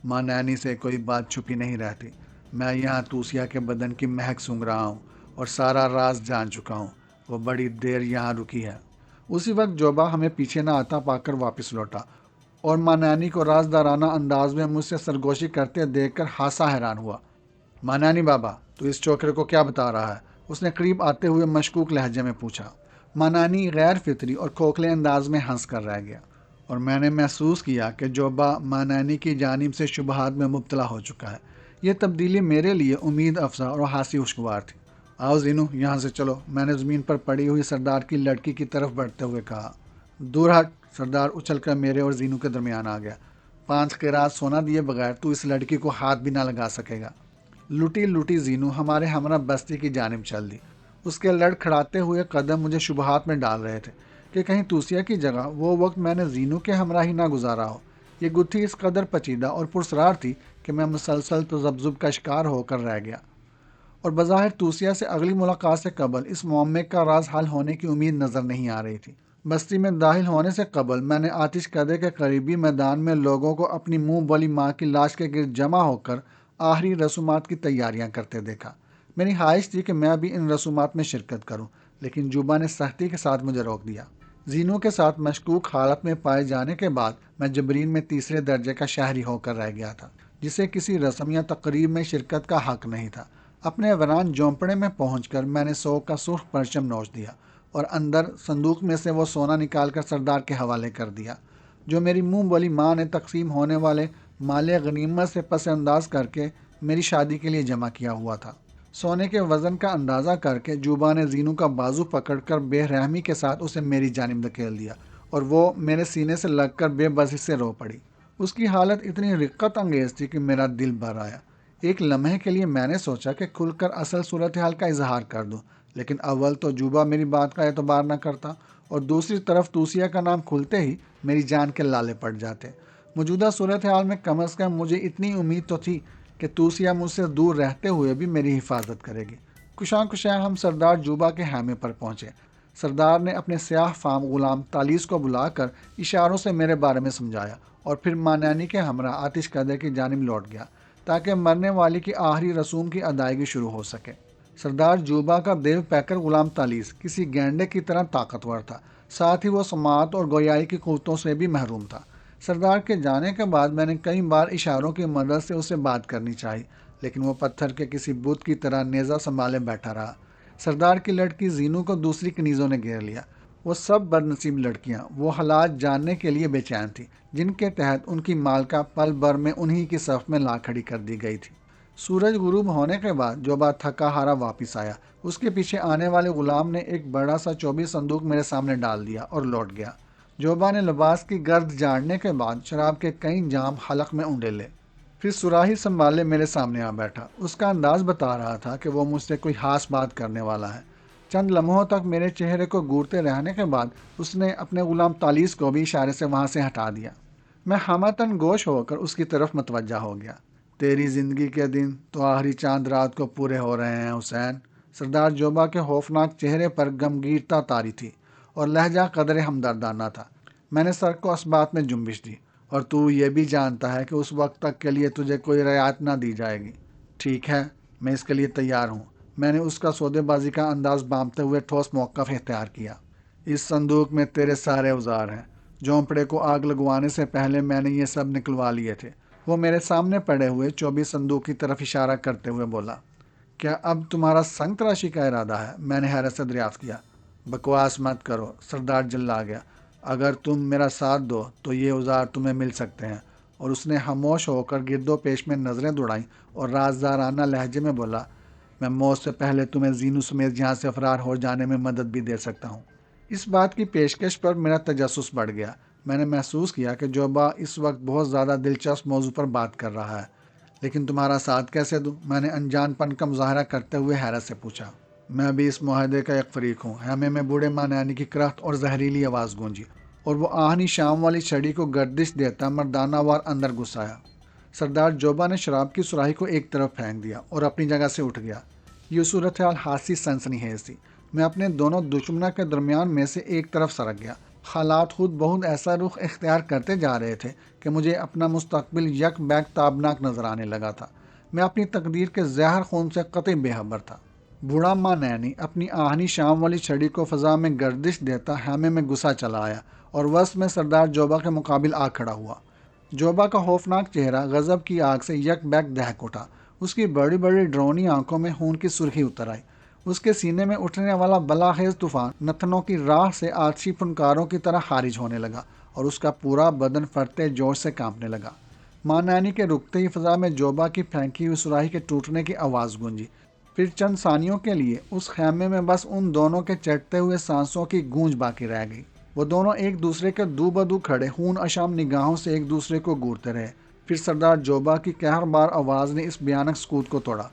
ماں نانی سے کوئی بات چھپی نہیں رہتی، میں یہاں توسیہ کے بدن کی مہک سونگھ رہا ہوں اور سارا راز جان چکا ہوں، وہ بڑی دیر یہاں رکی ہے۔ اسی وقت جوبا ہمیں پیچھے نہ آتا پا کر واپس لوٹا اور ماں نانی کو رازدارانہ انداز میں مجھ سے سرگوشی کرتے دیکھ کر خاصا حیران ہوا۔ ماں نانی بابا، تو اس چوکرے کو کیا بتا رہا ہے؟ اس نے قریب آتے ہوئے مشکوک لہجے میں پوچھا۔ ماں نانی غیر فطری اور کھوکھلے انداز میں ہنس کر رہ گیا، اور میں نے محسوس کیا کہ جوبا ماں نانی کی جانب سے شبہات میں مبتلا ہو چکا ہے۔ یہ تبدیلی میرے لیے امید افزا اور ہنسی خوشگوار تھی۔ آؤ زینو، یہاں سے چلو، میں نے زمین پر پڑی ہوئی سردار کی لڑکی کی طرف بڑھتے ہوئے کہا۔ دور ہٹ، سردار اچھل کر میرے اور زینو کے درمیان آ گیا۔ 5 قرات سونا دیے بغیر تو اس لڑکی کو ہاتھ بھی نہ لگا سکے گا۔ لٹی لٹی زینو ہمارے ہمراہ بستی کی جانب چل دی۔ اس کے لڑکھڑاتے ہوئے قدم مجھے شبہات میں ڈال رہے تھے کہ کہیں توسیہ کی جگہ وہ وقت میں نے زینو کے ہمراہ ہی نہ گزارا ہو۔ یہ گتھی اس قدر پیچیدہ اور پرسرار تھی کہ میں مسلسل تذبذب کا شکار ہو کر رہ گیا، اور بظاہر توسیہ سے اگلی ملاقات سے قبل اس معمے کا راز حل ہونے کی امید نظر نہیں آ رہی تھی۔ بستی میں داخل ہونے سے قبل میں نے آتش کدے کے قریبی میدان میں لوگوں کو اپنی منہ بولی ماں کی لاش کے گرد جمع ہو کر آخری رسومات کی تیاریاں کرتے دیکھا۔ میری خواہش تھی کہ میں بھی ان رسومات میں شرکت کروں، لیکن جوبا نے سختی کے ساتھ مجھے روک دیا۔ زینو کے ساتھ مشکوک حالت میں پائے جانے کے بعد میں جبرین میں 3 درجے کا شہری ہو کر رہ گیا تھا، جسے کسی رسم یا تقریب میں شرکت کا حق نہیں تھا۔ اپنے ویران جھونپڑے میں پہنچ کر میں نے 100 کا سرخ پرچم نوچ دیا اور اندر صندوق میں سے وہ سونا نکال کر سردار کے حوالے کر دیا، جو میری منہ بولی ماں نے تقسیم ہونے والے مال غنیمت سے پس انداز کر کے میری شادی کے لیے جمع کیا ہوا تھا۔ سونے کے وزن کا اندازہ کر کے جوبا نے زینو کا بازو پکڑ کر بے رحمی کے ساتھ اسے میری جانب دھکیل دیا اور وہ میرے سینے سے لگ کر بے بسی سے رو پڑی۔ اس کی حالت اتنی رقت انگیز تھی کہ میرا دل بھر آیا۔ ایک لمحے کے لیے میں نے سوچا کہ کھل کر اصل صورتحال کا اظہار کر دوں، لیکن اول تو جوبا میری بات کا اعتبار نہ کرتا اور دوسری طرف توسیہ کا نام کھلتے ہی میری جان کے لالے پڑ جاتے۔ موجودہ صورتحال میں کم از کم مجھے اتنی امید تو تھی کہ توسیہ مجھ سے دور رہتے ہوئے بھی میری حفاظت کرے گی۔ کشاں کشاں ہم سردار جوبا کے خیمے پر پہنچے۔ سردار نے اپنے سیاہ فام غلام تالیس کو بلا کر اشاروں سے میرے بارے میں سمجھایا اور پھر مانانی کے ہمراہ آتش قدر کی جانب لوٹ گیا تاکہ مرنے والی کی آخری رسوم کی ادائیگی شروع ہو سکے۔ سردار جوبا کا دیو پیکر غلام تالیس کسی گینڈے کی طرح طاقتور تھا، ساتھ ہی وہ سماعت اور گویائی کی قوتوں سے بھی محروم تھا۔ سردار کے جانے کے بعد میں نے کئی بار اشاروں کی مدد سے اسے بات کرنی چاہی، لیکن وہ پتھر کے کسی بت کی طرح نیزہ سنبھالے بیٹھا رہا۔ سردار کی لڑکی زینو کو دوسری کنیزوں نے گھیر لیا۔ وہ سب بد نصیب لڑکیاں وہ حالات جاننے کے لیے بے چین تھیں جن کے تحت ان کی مالکہ پل بھر میں انہی کی صف میں لا کھڑی کر دی گئی تھی۔ سورج غروب ہونے کے بعد جوبا تھکا ہارا واپس آیا۔ اس کے پیچھے آنے والے غلام نے ایک بڑا سا چوبی صندوق میرے سامنے ڈال دیا اور لوٹ گیا۔ جوبا نے لباس کی گرد جاڑنے کے بعد شراب کے کئی جام حلق میں اونڈے پھر سراہی سنبھالے میرے سامنے آ بیٹھا۔ اس کا انداز بتا رہا تھا کہ وہ مجھ سے کوئی خاص بات کرنے والا ہے۔ چند لمحوں تک میرے چہرے کو گورتے رہنے کے بعد اس نے اپنے غلام تالیس کو بھی اشارے سے وہاں سے ہٹا دیا۔ میں ہمتن گوش ہو کر اس کی طرف متوجہ ہو گیا۔ تیری زندگی کے دن تو آخری چاند رات کو پورے ہو رہے ہیں حسین۔ سردار جوبا کے خوفناک چہرے پر غمگینتا طاری تھی اور لہجہ قدر ہمدردانہ تھا۔ میں نے سر کو اسبات میں جنبش دی۔ اور تو یہ بھی جانتا ہے کہ اس وقت تک کے لیے تجھے کوئی رعایت نہ دی جائے گی۔ ٹھیک ہے، میں اس کے لیے تیار ہوں۔ میں نے اس کا سودے بازی کا انداز بانپتے ہوئے ٹھوس موقف اختیار کیا۔ اس صندوق میں تیرے سارے اوزار ہیں۔ جھونپڑے کو آگ لگوانے سے پہلے میں نے یہ سب نکلوا لیے تھے۔ وہ میرے سامنے پڑے ہوئے 24 صندوق کی طرف اشارہ کرتے ہوئے بولا۔ کیا اب تمہارا سنگ تراشی کا ارادہ ہے؟ میں نے حیرت سے دریافت کیا۔ بکواس مت کرو، سردار جلا گیا۔ اگر تم میرا ساتھ دو تو یہ اوزار تمہیں مل سکتے ہیں۔ اور اس نے خاموش ہو کر گرد و پیش میں نظریں دوڑائیں اور رازدارانہ لہجے میں بولا، میں موت سے پہلے تمہیں زینو سمیت یہاں سے فرار ہو جانے میں مدد بھی دے سکتا ہوں۔ اس بات کی پیشکش پر میرا تجسس بڑھ گیا۔ میں نے محسوس کیا کہ جوبا اس وقت بہت زیادہ دلچسپ موضوع پر بات کر رہا ہے۔ لیکن تمہارا ساتھ کیسے دوں؟ میں نے انجان پن کا مظاہرہ کرتے ہوئے حیرت سے پوچھا۔ میں بھی اس معاہدے کا ایک فریق ہوں۔ خیمے میں بوڑھے مانیانی کی کرخت اور زہریلی آواز گونجی اور وہ آہنی شام والی چھڑی کو گردش دیتا مردانہ وار اندر گھس آیا۔ سردار جوبا نے شراب کی سراہی کو ایک طرف پھینک دیا اور اپنی جگہ سے اٹھ گیا۔ یہ صورتحال خاصی سنسنی خیز تھی۔ میں اپنے دونوں دشمنوں کے درمیان میں سے ایک طرف سرک گیا۔ حالات خود بہت ایسا رخ اختیار کرتے جا رہے تھے کہ مجھے اپنا مستقبل یک بیک تابناک نظر آنے لگا تھا۔ میں اپنی تقدیر کے زہر خون سے قطعی بے خبر تھا۔ بوڑھا مانینی اپنی آہنی شام والی چھڑی کو فضا میں گردش دیتا خیمے میں گھسا چلا آیا اور وسط میں سردار جوبا کے مقابل آ کھڑا ہوا۔ جوبا کا خوفناک چہرہ غضب کی آگ سے یک بیک دہک اٹھا۔ اس کی بڑی بڑی ڈرونی آنکھوں میں خون کی سرخی اتر آئی۔ اس کے سینے میں اٹھنے والا بلاخیز طوفان نتنوں کی راہ سے آتشی فنکاروں کی طرح خارج ہونے لگا اور اس کا پورا بدن فرتے جوش سے کانپنے لگا۔ مانانی کے رکتے ہی فضا میں جوبا کی پھینکی ہوئی سراہی کے ٹوٹنے کی آواز گونجی۔ پھر چند ثانیوں کے لیے اس خیمے میں بس ان دونوں کے چٹتے ہوئے سانسوں کی گونج باقی رہ گئی۔ وہ دونوں ایک دوسرے کے دو بدو کھڑے خون اشام نگاہوں سے ایک دوسرے کو گورتے رہے۔ پھر سردار جوبا کی قہر بار آواز نے اس بیانک سکوت کو توڑا۔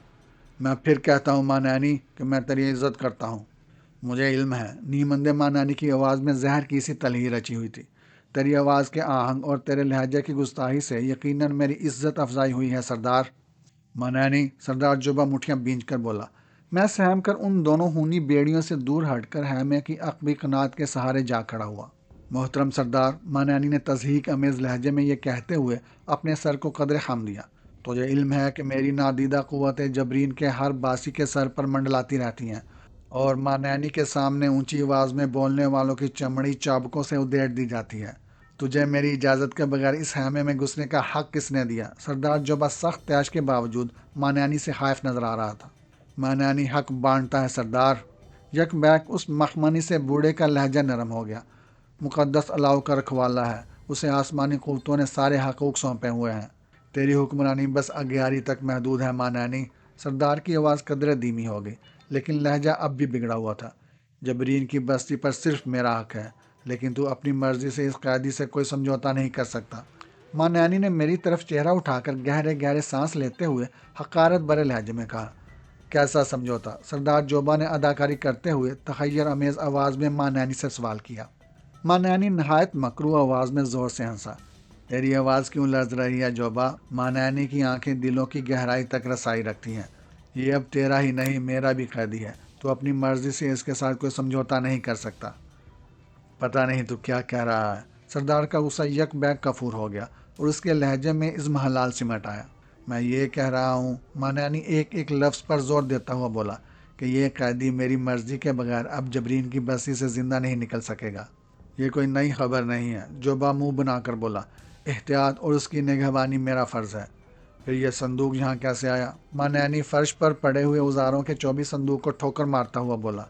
میں پھر کہتا ہوں مانانی کہ میں تیری عزت کرتا ہوں۔ مجھے علم ہے، نیمندے مانانی کی آواز میں زہر کی سی تلہی رچی ہوئی تھی۔ تیری آواز کے آہنگ اور تیرے لہجے کی گستاخی سے یقیناً میری عزت افزائی ہوئی ہے سردار۔ مانانی، سردار جوبا مٹھیاں بینچ کر بولا۔ میں سہم کر ان دونوں خونی بیڑیوں سے دور ہٹ کر خیمے کی عقبی قنات کے سہارے جا کھڑا ہوا۔ محترم سردار، مانانی نے تضحیک امیز لہجے میں یہ کہتے ہوئے اپنے سر کو قدر خم دیا، تجھے علم ہے کہ میری نادیدہ قوت جبرین کے ہر باسی کے سر پر منڈلاتی رہتی ہیں اور مانانی کے سامنے اونچی آواز میں بولنے والوں کی چمڑی چابکوں سے ادھیڑ دی جاتی ہے۔ تجھے میری اجازت کے بغیر اس خیمے میں گھسنے کا حق کس نے دیا؟ سردار جوبا سخت تیش کے باوجود مانانی سے خائف نظر آ رہا تھا۔ مانانی حق بانٹتا ہے سردار۔ یک بیک اس مخمنی سے بوڑھے کا لہجہ نرم ہو گیا۔ مقدس علاؤ کا رکھوالا ہے، اسے آسمانی قوتوں نے سارے حقوق سونپے ہوئے ہیں۔ تیری حکمرانی بس اگیاری تک محدود ہے مانانی۔ سردار کی آواز قدرے دھیمی ہو گئی لیکن لہجہ اب بھی بگڑا ہوا تھا۔ جبرین کی بستی پر صرف میرا حق ہے، لیکن تو اپنی مرضی سے اس قیدی سے کوئی سمجھوتا نہیں کر سکتا۔ ماں نانی نے میری طرف چہرہ اٹھا کر گہرے گہرے سانس لیتے ہوئے حقارت بھرے لہجے میں کہا، کیسا سمجھوتا؟ سردار جوبا نے اداکاری کرتے ہوئے تخیر امیز آواز میں ماں نانی سے سوال کیا۔ ماں نانی نہایت مکروہ آواز میں زور سے ہنسا۔ تیری آواز کیوں لرز رہی ہے جوبا؟ ماں نانی کی آنکھیں دلوں کی گہرائی تک رسائی رکھتی ہیں۔ یہ اب تیرا ہی نہیں میرا بھی قیدی ہے، تو اپنی مرضی سے اس کے ساتھ کوئی سمجھوتا نہیں کر سکتا۔ پتہ نہیں تو کیا کہہ رہا ہے؟ سردار کا غصہ یک بیک کفور ہو گیا اور اس کے لہجے میں اضمحلال سمٹ آیا۔ میں یہ کہہ رہا ہوں، ماں نانی ایک ایک لفظ پر زور دیتا ہوا بولا، کہ یہ قیدی میری مرضی کے بغیر اب جبرین کی بستی سے زندہ نہیں نکل سکے گا۔ یہ کوئی نئی خبر نہیں ہے، جوبا منہ بنا کر بولا۔ احتیاط اور اس کی نگہبانی میرا فرض ہے۔ پھر یہ صندوق یہاں کیسے آیا؟ ماں نانی فرش پر پڑے ہوئے اوزاروں کے 24 صندوق کو ٹھوکر مارتا ہوا بولا۔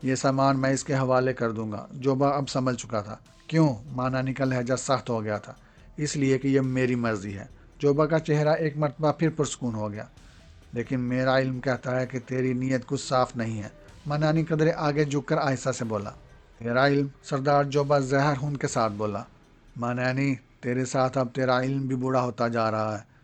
یہ سامان میں اس کے حوالے کر دوں گا۔ جوبا اب سمجھ چکا تھا۔ کیوں؟ ماں نانی کا لہجہ سخت ہو گیا تھا۔ اس لیے کہ یہ میری مرضی ہے۔ جوبا کا چہرہ ایک مرتبہ پھر پرسکون ہو گیا۔ لیکن میرا علم کہتا ہے کہ تیری نیت کچھ صاف نہیں ہے۔ ماں نانی قدرے آگے جھک کر آہستہ سے بولا۔ تیرا علم؟ سردار جوبا زہر ہون کے ساتھ بولا۔ ماں نانی، تیرے ساتھ اب تیرا علم بھی بوڑھا ہوتا جا رہا ہے۔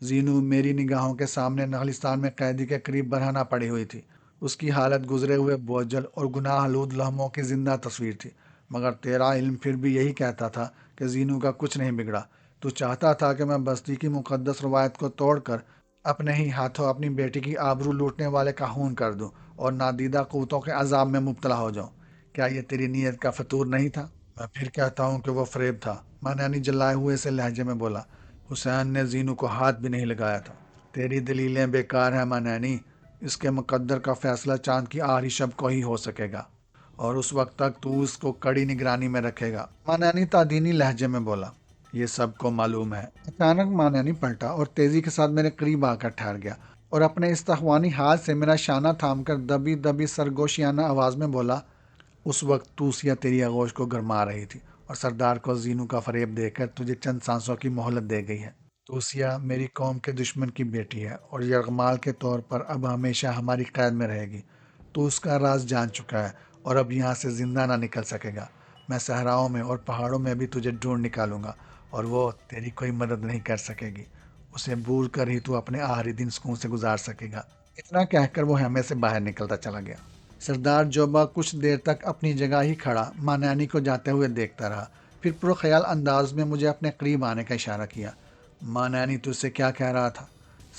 زینو میری نگاہوں کے سامنے نخلستان میں قیدی کے قریب برہنہ پڑی ہوئی تھی۔ اس کی حالت گزرے ہوئے بوجھل اور گناہ آلود لمحوں کی زندہ تصویر تھی، مگر تیرا علم پھر بھی یہی کہتا تھا کہ زینو کا کچھ نہیں بگڑا۔ تو چاہتا تھا کہ میں بستی کی مقدس روایت کو توڑ کر اپنے ہی ہاتھوں اپنی بیٹی کی آبرو لوٹنے والے کا خون کر دوں اور نادیدہ قوتوں کے عذاب میں مبتلا ہو جاؤں۔ کیا یہ تیری نیت کا فطور نہیں تھا؟ میں پھر کہتا ہوں کہ وہ فریب تھا، ماں نانی جلائے ہوئے سے لہجے میں بولا۔ حسین نے زینو کو ہاتھ بھی نہیں لگایا تھا۔ تیری دلیلیں بیکار ہیں ماں نانی۔ اس کے مقدر کا فیصلہ چاند کی آخری شب کو ہی ہو سکے گا، اور اس وقت تک تو اس کو کڑی نگرانی میں رکھے گا، ماں نانی تعدینی لہجے میں بولا۔ یہ سب کو معلوم ہے۔ اچانک ماں نانی پلٹا اور تیزی کے ساتھ میرے قریب آ کر ٹھہر گیا اور اپنے استخوانی ہاتھ سے میرا شانہ تھام کر دبی دبی سرگوشیانہ آواز میں بولا۔ اس وقت توسیہ تیری آغوش کو گرما رہی تھی اور سردار کو زینو کا فریب دے کر تجھے چند سانسوں کی مہلت دے گئی ہے۔ توسیہ میری قوم کے دشمن کی بیٹی ہے اور یرغمال کے طور پر اب ہمیشہ ہماری قید میں رہے گی۔ تو اس کا راز جان چکا ہے اور اب یہاں سے زندہ نہ نکل سکے گا۔ میں صحراؤں میں اور پہاڑوں میں بھی تجھے ڈھونڈ نکالوں گا اور وہ تیری کوئی مدد نہیں کر سکے گی۔ اسے بھول کر ہی تو اپنے آخری دن سکون سے گزار سکے گا۔ اتنا کہہ کر وہ ہمیں سے باہر نکلتا چلا گیا۔ سردار جوبا کچھ دیر تک اپنی جگہ ہی کھڑا ماں نانی کو جاتے ہوئے دیکھتا رہا، پھر پرخیال انداز میں مجھے اپنے قریب آنے کا اشارہ کیا۔ ماں نانی تجھ سے کیا کہہ رہا تھا؟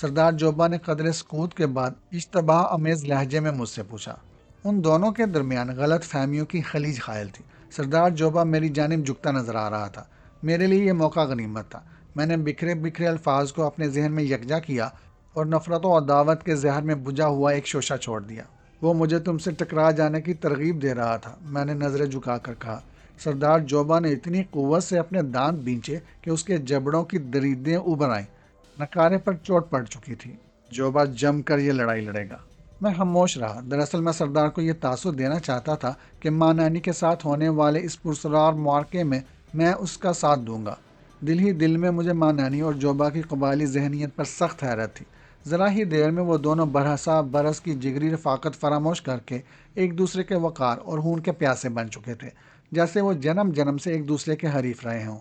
سردار جوبا نے قدرے سکوت کے بعد اشتباہ امیز لہجے میں مجھ سے پوچھا۔ ان دونوں کے درمیان غلط فہمیوں کی خلیج خائل تھی۔ سردار جوبا میری جانب جھکتا نظر آ رہا تھا۔ میرے لیے یہ موقع غنیمت تھا۔ میں نے بکھرے بکھرے الفاظ کو اپنے ذہن میں یکجا کیا اور نفرت و عداوت کے زہر میں بجھا ہوا ایک شوشہ چھوڑ دیا۔ وہ مجھے تم سے ٹکرا جانے کی ترغیب دے رہا تھا، میں نے نظریں جھکا کر کہا۔ سردار جوبا نے اتنی قوت سے اپنے دانت بینچے کہ اس کے جبڑوں کی دریدیں ابھر آئیں۔ نکارے پر چوٹ پڑ چکی تھی۔ جوبا جم کر یہ لڑائی لڑے گا۔ میں خاموش رہا۔ دراصل میں سردار کو یہ تاثر دینا چاہتا تھا کہ ماں نانی کے ساتھ ہونے والے اس پرسرار معرکے میں اس کا ساتھ دوں گا۔ دل ہی دل میں مجھے ماں نانی اور جوبا کی قبائلی ذہنیت پر سخت حیرت تھی۔ ذرا ہی دیر میں وہ دونوں برسا برس کی جگری رفاقت فراموش کر کے ایک دوسرے کے وقار اور خون کے پیاسے بن چکے تھے، جیسے وہ جنم جنم سے ایک دوسرے کے حریف رہے ہوں۔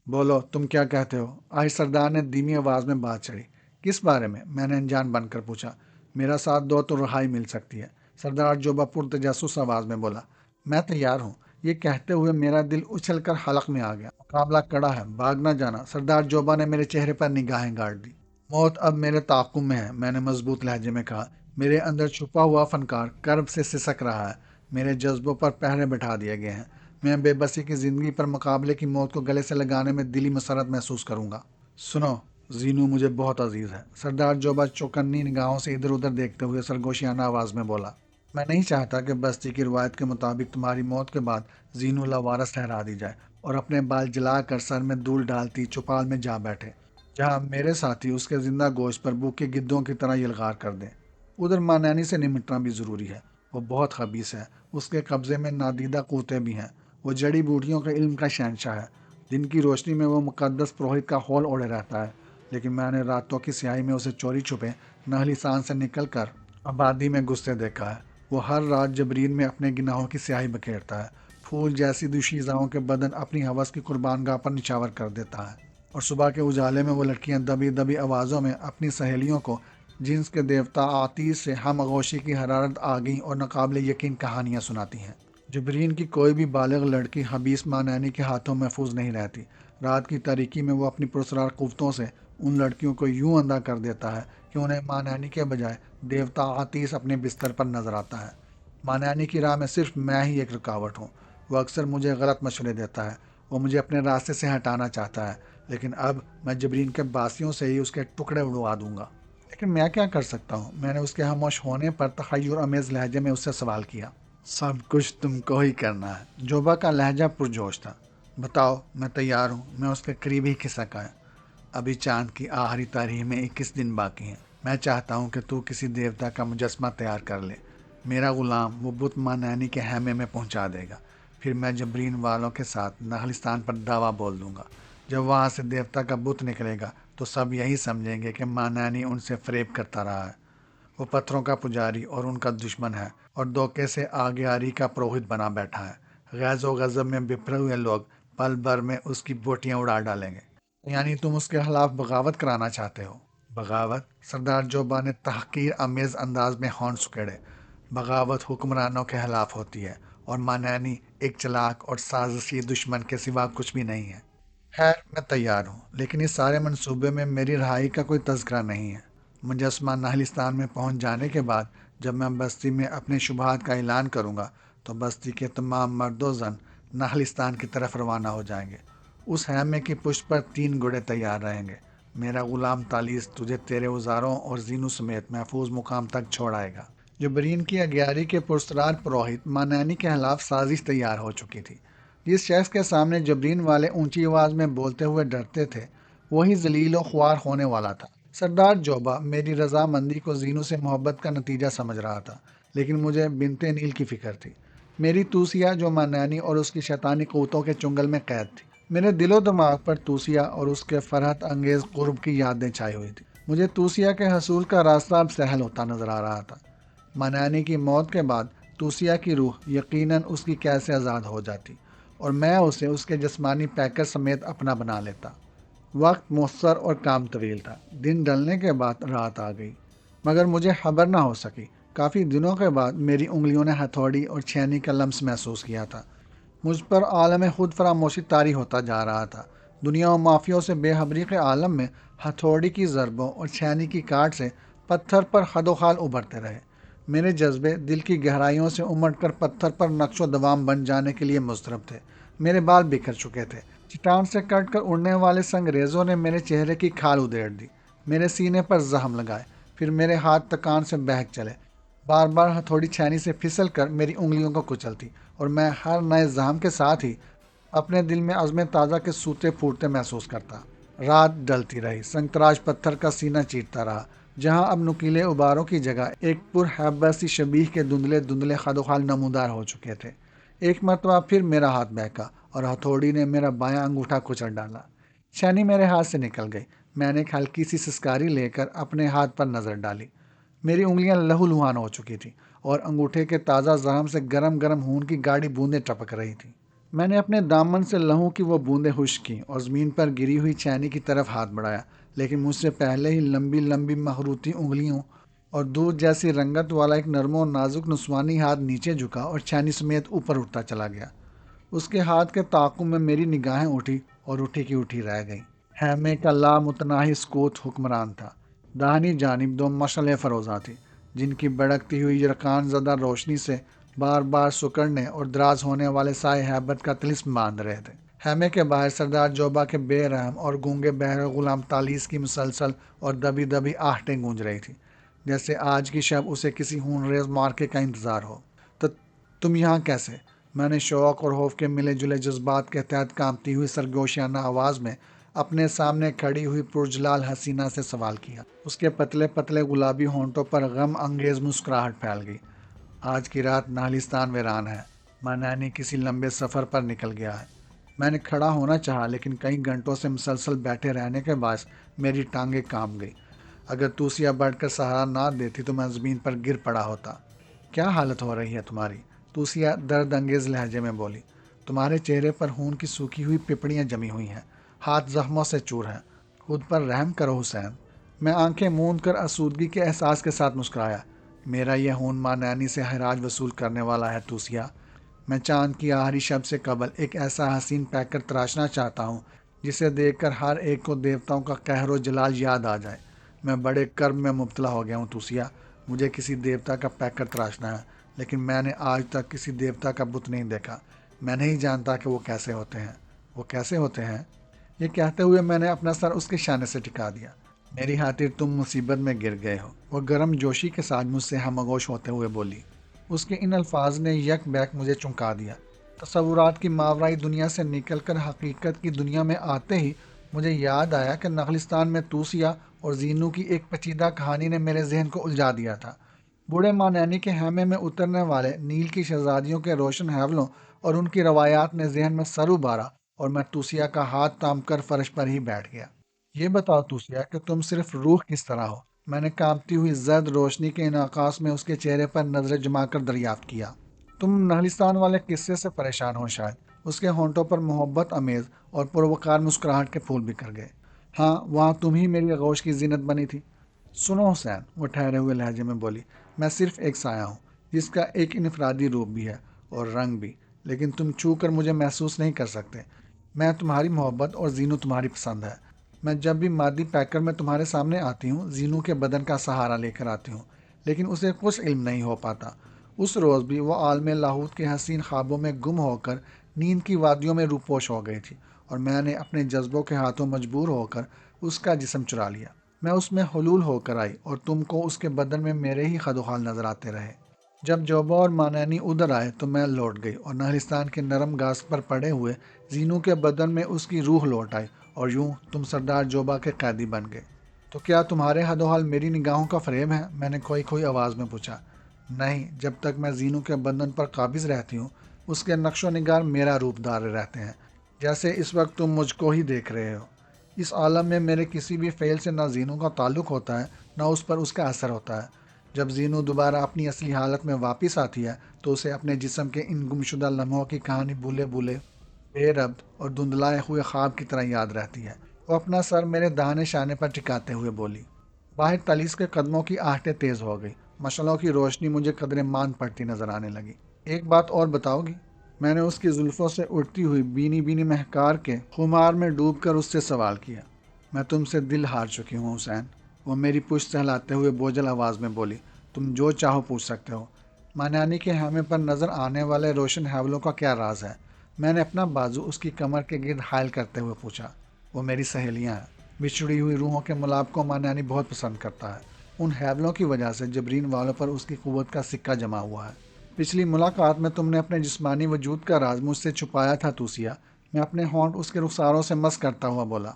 بولو، تم کیا کہتے ہو؟ آج سردار نے دھیمی آواز میں بات چڑھی۔ کس بارے میں نے انجان بن کر پوچھا۔ میرا ساتھ دو تو رہائی مل سکتی ہے، سردار جوبا پرتجسس آواز میں بولا۔ میں تیار ہوں۔ یہ کہتے ہوئے میرا دل اچھل کر حلق میں آ گیا۔ مقابلہ کڑا ہے، بھاگ نہ جانا۔ سردار جوبا نے میرے چہرے پر نگاہیں گاڑ دی۔ موت اب میرے تعاقب میں ہے، میں نے مضبوط لہجے میں کہا۔ میرے اندر چھپا ہوا فنکار کرب سے سسک رہا ہے۔ میرے جذبوں پر پہرے بٹھا دیے گئے ہیں۔ میں بے بسی کی زندگی پر مقابلے کی موت کو گلے سے لگانے میں دلی مسرت محسوس کروں گا۔ سنو، زینو مجھے بہت عزیز ہے، سردار جوبا چوکنی نگاہوں سے ادھر ادھر دیکھتے ہوئے سرگوشیانہ آواز میں بولا۔ میں نہیں چاہتا کہ بستی کی روایت کے مطابق تمہاری موت کے بعد زینو لاوارث ٹھہرا دی جائے اور اپنے بال جلا کر سر میں دھول ڈالتی چوپال میں جا بیٹھے، جہاں میرے ساتھی اس کے زندہ گوشت پر بھوکے گدوں کی طرح یلغار کر دیں۔ ادھر ماں نانی سے نمٹنا بھی ضروری ہے۔ وہ بہت خبیث ہے، اس کے قبضے میں نادیدہ قوتیں بھی ہیں۔ وہ جڑی بوٹیوں کے علم کا شہنشاہ ہے۔ دن کی روشنی میں وہ مقدس پروہت کا خول اوڑے رہتا ہے، لیکن میں نے راتوں کی سیاہی میں اسے چوری چھپے نہلیسان سے نکل کر آبادی میں گھستے دیکھا ہے۔ وہ ہر رات جبرین میں اپنے گناہوں کی سیاہی بکھیرتا ہے، پھول جیسی دوشیزاؤں کے بدن اپنی ہوس کی قربان گاہ پر نچھاور کر دیتا ہے۔ اور صبح کے اجالے میں وہ لڑکیاں دبی دبی آوازوں میں اپنی سہیلیوں کو جنس کے دیوتا آتیش سے ہم آغوشی کی حرارت آ گئیں اور ناقابل یقین کہانیاں سناتی ہیں۔ جبرین کی کوئی بھی بالغ لڑکی حبیس معنانی کے ہاتھوں محفوظ نہیں رہتی۔ رات کی تاریکی میں وہ اپنی پرسرار قوتوں سے ان لڑکیوں کو یوں اندھا کر دیتا ہے کہ انہیں معنانی کے بجائے دیوتا آتیش اپنے بستر پر نظر آتا ہے۔ معنانی کی راہ میں صرف میں ہی ایک رکاوٹ ہوں۔ وہ اکثر مجھے غلط مشورے دیتا ہے، وہ مجھے اپنے راستے سے ہٹانا چاہتا ہے، لیکن اب میں جبرین کے باسیوں سے ہی اس کے ٹکڑے اڑوا دوں گا۔ لیکن میں کیا کر سکتا ہوں؟ میں نے اس کے خاموش ہونے پر تحیر امیز لہجے میں اس سے سوال کیا۔ سب کچھ تم کو ہی کرنا ہے۔ جوبا کا لہجہ پرجوش تھا۔ بتاؤ، میں تیار ہوں۔ میں اس کے قریب ہی کھسک آیا۔ ابھی چاند کی آخری تاریخ میں 21 دن باقی ہیں۔ میں چاہتا ہوں کہ تو کسی دیوتا کا مجسمہ تیار کر لے۔ میرا غلام وہ بت معنانی کے خیمے میں پہنچا دے گا۔ پھر میں جبرین والوں کے ساتھ نخلستان پر دعویٰ بول دوں گا۔ جب وہاں سے دیوتا کا بت نکلے گا تو سب یہی سمجھیں گے کہ معنانی ان سے فریب کرتا رہا ہے۔ وہ پتھروں کا پجاری اور ان کا دشمن ہے اور دھوکے سے آگیاری کا پروہت بنا بیٹھا ہے۔ غیظ و غضب میں بپھرے ہوئے لوگ پل بھر میں اس کی بوٹیاں اڑا ڈالیں گے۔ یعنی تم اس کے خلاف بغاوت کرانا چاہتے ہو؟ بغاوت؟ سردار جوبا نے تحقیر آمیز انداز میں ہونٹ سکیڑے۔ بغاوت حکمرانوں کے خلاف ہوتی ہے اور معنانی ایک چلاک اور سازشی دشمن کے سوا کچھ بھی نہیں ہے۔ خیر، میں تیار ہوں، لیکن اس سارے منصوبے میں میری رہائی کا کوئی تذکرہ نہیں ہے۔ مجسمہ نخلستان میں پہنچ جانے کے بعد جب میں بستی میں اپنے شبہات کا اعلان کروں گا تو بستی کے تمام مرد و زن نخلستان کی طرف روانہ ہو جائیں گے۔ اس خیمے کی پشت پر 3 گھوڑے تیار رہیں گے۔ میرا غلام تالیس تجھے تیرے اوزاروں اور زینوں سمیت محفوظ مقام تک چھوڑ آئے گا۔ جبرین کی اگیاری کے پرسرار پروہت معنانی کے خلاف سازش تیار ہو چکی تھی۔ جس شخص کے سامنے جبرین والے اونچی آواز میں بولتے ہوئے ڈرتے تھے وہی ذلیل و خوار ہونے والا تھا۔ سردار جوبا میری رضامندی کو زینوں سے محبت کا نتیجہ سمجھ رہا تھا، لیکن مجھے بنت نیل کی فکر تھی، میری توسیہ جو معنانی اور اس کی شیطانی قوتوں کے چنگل میں قید تھی۔ میرے دل و دماغ پر توسیہ اور اس کے فرحت انگیز قرب کی یادیں چھائی ہوئی تھی۔ مجھے توسیہ کے حصول کا راستہ اب سہل ہوتا نظر آ رہا تھا۔ معنانی کی موت کے بعد توسیہ کی روح یقیناً اس کی قید سے آزاد ہو جاتی اور میں اسے اس کے جسمانی پیکر سمیت اپنا بنا لیتا۔ وقت مؤثر اور کام طویل تھا۔ دن ڈھلنے کے بعد رات آ گئی، مگر مجھے خبر نہ ہو سکی۔ کافی دنوں کے بعد میری انگلیوں نے ہتھوڑی اور چھینی کا لمس محسوس کیا تھا۔ مجھ پر عالم خود فراموشی طاری ہوتا جا رہا تھا۔ دنیا و مافیوں سے بے خبری کے عالم میں ہتھوڑی کی ضربوں اور چھینی کی کاٹ سے پتھر پر خد و خال ابھرتے رہے۔ میرے جذبے دل کی گہرائیوں سے امٹ کر پتھر پر نقش و دوام بن جانے کے لیے مضطرب تھے۔ میرے بال بکھر چکے تھے۔ چٹان سے کٹ کر اڑنے والے سنگریزوں نے میرے چہرے کی کھال ادھیڑ دی، میرے سینے پر زخم لگائے، پھر میرے ہاتھ تکان سے بہک چلے۔ بار بار ہتھوڑی چھینی سے پھسل کر میری انگلیوں کو کچلتی اور میں ہر نئے زخم کے ساتھ ہی اپنے دل میں عزم تازہ کے سوتے پھوٹتے محسوس کرتا۔ رات ڈلتی رہی، سنگ تراش پتھر کا سینہ چیرتا رہا، جہاں اب نکیلے اباروں کی جگہ ایک پر سی شبیہ کے دھندلے دھندلے خد و خال نمودار ہو چکے تھے۔ ایک مرتبہ پھر میرا ہاتھ بہکا اور ہتھوڑی نے میرا بایاں انگوٹھا کچل ڈالا۔ چھینی میرے ہاتھ سے نکل گئی۔ میں نے ایک ہلکی سی سسکاری لے کر اپنے ہاتھ پر نظر ڈالی۔ میری انگلیاں لہو لہان ہو چکی تھیں اور انگوٹھے کے تازہ زخم سے گرم گرم خون کی گاڑی بوندیں ٹپک رہی تھیں۔ میں نے اپنے دامن سے لہو کی وہ بوندیں خشک کیں اور زمین پر گری ہوئی چھینی کی طرف ہاتھ بڑھایا، لیکن مجھ سے پہلے ہی لمبی لمبی مخروطی انگلیوں اور دودھ جیسی رنگت والا ایک نرم و نازک نسوانی ہاتھ نیچے جھکا اور چھینی سمیت اوپر اٹھتا چلا گیا۔ اس کے ہاتھ کے تعاقب میں میری نگاہیں اٹھی اور اٹھی کی اٹھی رہ گئیں۔ خیمے کا لامتناہی سکوت حکمران تھا۔ داہنی جانب 2 مشعلیں فروزاں تھیں، جن کی بڑکتی ہوئی یرقان زدہ روشنی سے بار بار سکڑنے اور دراز ہونے والے سائے ہیبت کا طلسم باندھ رہے تھے۔ خیمے کے باہر سردار جوبا کے بے رحم اور گونگے بہرے غلام تالیس کی مسلسل اور دبی دبی آہٹیں گونج رہی تھیں، جیسے آج کی شب اسے کسی خون ریز مارکے کا انتظار ہو۔ تو تم یہاں کیسے؟ میں نے شوق اور خوف کے ملے جلے جذبات کے تحت کانپتی ہوئی سرگوشیانہ آواز میں اپنے سامنے کھڑی ہوئی پرجلال حسینہ سے سوال کیا۔ اس کے پتلے پتلے گلابی ہونٹوں پر غم انگیز مسکراہٹ پھیل گئی۔ آج کی رات نخلستان ویران ہے۔ معنانی کسی لمبے سفر پر نکل گیا ہے۔ میں نے کھڑا ہونا چاہا، لیکن کئی گھنٹوں سے مسلسل بیٹھے رہنے کے باعث میری ٹانگیں کانپ گئی۔ اگر توسیہ بڑھ کر سہارا نہ دیتی تو میں زمین پر گر پڑا ہوتا۔ کیا حالت ہو رہی ہے تمہاری؟ توسیہ درد انگیز لہجے میں بولی۔ تمہارے چہرے پر خون کی سوکھی ہوئی پپڑیاں جمی ہوئی ہیں ہاتھ زخموں سے چور ہیں۔ خود پر رحم کرو حسین۔ میں آنکھیں موند کر آسودگی کے احساس کے ساتھ مسکرایا۔ میرا یہ خون ماں نانی سے خراج وصول کرنے والا ہے توسیہ۔ میں چاند کی آخری شب سے قبل ایک ایسا حسین پیکر تراشنا چاہتا ہوں جسے دیکھ کر ہر ایک کو دیوتاؤں کا قہر و جلال یاد آ جائے۔ میں بڑے کرب میں مبتلا ہو گیا ہوں توسیہ۔ مجھے کسی دیوتا کا پیکر تراشنا ہے، لیکن میں نے آج تک کسی دیوتا کا بت نہیں دیکھا۔ میں نہیں جانتا کہ وہ کیسے ہوتے ہیں۔ وہ کیسے ہوتے ہیں؟ یہ کہتے ہوئے میں نے اپنا سر اس کے شانے سے ٹکا دیا۔ میری خاطر تم مصیبت میں گر گئے ہو، وہ گرم جوشی کے ساتھ مجھ سے ہمگوش ہوتے ہوئے بولی۔ اس کے ان الفاظ نے یک بیک مجھے چونکا دیا۔ تصورات کی ماورائی دنیا سے نکل کر حقیقت کی دنیا میں آتے ہی مجھے یاد آیا کہ نخلستان میں توسیہ اور زینو کی ایک پیچیدہ کہانی نے میرے ذہن کو الجھا دیا تھا۔ بوڑھے ماں نینی کے خیمے میں اترنے والے نیل کی شہزادیوں کے روشن حیولوں اور ان کی روایات نے ذہن میں سر ابھارا، اور میں توسیہ کا ہاتھ تھام کر فرش پر ہی بیٹھ گیا۔ یہ بتاؤ توسیہ کہ تم صرف روح کس طرح ہو؟ میں نے کانپتی ہوئی زرد روشنی کے انعکاس میں اس کے چہرے پر نظریں جما کر دریافت کیا۔ تم نخلستان والے قصے سے پریشان ہو شاید۔ اس کے ہونٹوں پر محبت آمیز اور پروقار مسکراہٹ کے پھول بکھر گئے۔ ہاں، وہاں تم ہی میری آغوش کی زینت بنی تھی۔ سنو حسین، وہ ٹھہرے ہوئے لہجے میں بولی، میں صرف ایک سایہ ہوں جس کا ایک انفرادی روپ بھی ہے اور رنگ بھی، لیکن تم چھو کر مجھے محسوس نہیں کر سکتے۔ میں تمہاری محبت اور زینو تمہاری پسند ہے۔ میں جب بھی مادی پیکر میں تمہارے سامنے آتی ہوں زینو کے بدن کا سہارا لے کر آتی ہوں، لیکن اسے کچھ علم نہیں ہو پاتا۔ اس روز بھی وہ عالم لاہوت کے حسین خوابوں میں گم ہو کر نیند کی وادیوں میں روپوش ہو گئی تھی، اور میں نے اپنے جذبوں کے ہاتھوں مجبور ہو کر اس کا جسم چرا لیا۔ میں اس میں حلول ہو کر آئی اور تم کو اس کے بدن میں میرے ہی خد و خال نظر آتے رہے۔ جب جوبا اور مانینی ادھر آئے تو میں لوٹ گئی اور نخلستان کے نرم گھاس پر پڑے ہوئے زینو کے بدن میں اس کی روح لوٹ آئی، اور یوں تم سردار جوبا کے قیدی بن گئے۔ تو کیا تمہارے حد و حال میری نگاہوں کا فریب ہے؟ میں نے کھوئی کھوئی آواز میں پوچھا۔ نہیں، جب تک میں زینو کے بدن پر قابض رہتی ہوں اس کے نقش و نگار میرا روپ دھارے رہتے ہیں، جیسے اس وقت تم مجھ کو ہی دیکھ رہے ہو۔ اس عالم میں میرے کسی بھی فعل سے نہ زینو کا تعلق ہوتا ہے نہ اس پر اس کا اثر ہوتا ہے۔ جب زینو دوبارہ اپنی اصلی حالت میں واپس آتی ہے تو اسے اپنے جسم کے ان گمشدہ لمحوں کی کہانی بھولے بھولے، بے ربط اور دھندلائے ہوئے خواب کی طرح یاد رہتی ہے۔ وہ اپنا سر میرے داہنے شانے پر ٹکاتے ہوئے بولی۔ باہر تلیس کے قدموں کی آہٹیں تیز ہو گئی۔ مشعلوں کی روشنی مجھے قدرے مان پڑتی نظر آنے لگی۔ ایک بات اور بتاؤ گی؟ میں نے اس کی زلفوں سے اٹھتی ہوئی بینی بینی مہکار کے خمار میں ڈوب کر اس سے سوال کیا۔ میں تم سے دل ہار چکی ہوں حسین، وہ میری پشت سہلاتے ہوئے بوجھل آواز میں بولی۔ تم جو چاہو پوچھ سکتے ہو۔ مانیانی کے خیمے پر نظر آنے والے روشن حیولوں کا کیا راز ہے؟ میں نے اپنا بازو اس کی کمر کے گرد حائل کرتے ہوئے پوچھا۔ وہ میری سہیلیاں ہیں۔ بچھڑی ہوئی روحوں کے ملاپ کو مانیانی بہت پسند کرتا ہے۔ ان حیولوں کی وجہ سے جبرین والوں پر اس کی قوت کا سکہ جمع ہوا ہے۔ پچھلی ملاقات میں تم نے اپنے جسمانی وجود کا راز مجھ سے چھپایا تھا توسیہ۔ میں اپنے ہونٹ اس کے رخساروں سے مس کرتا ہوا بولا۔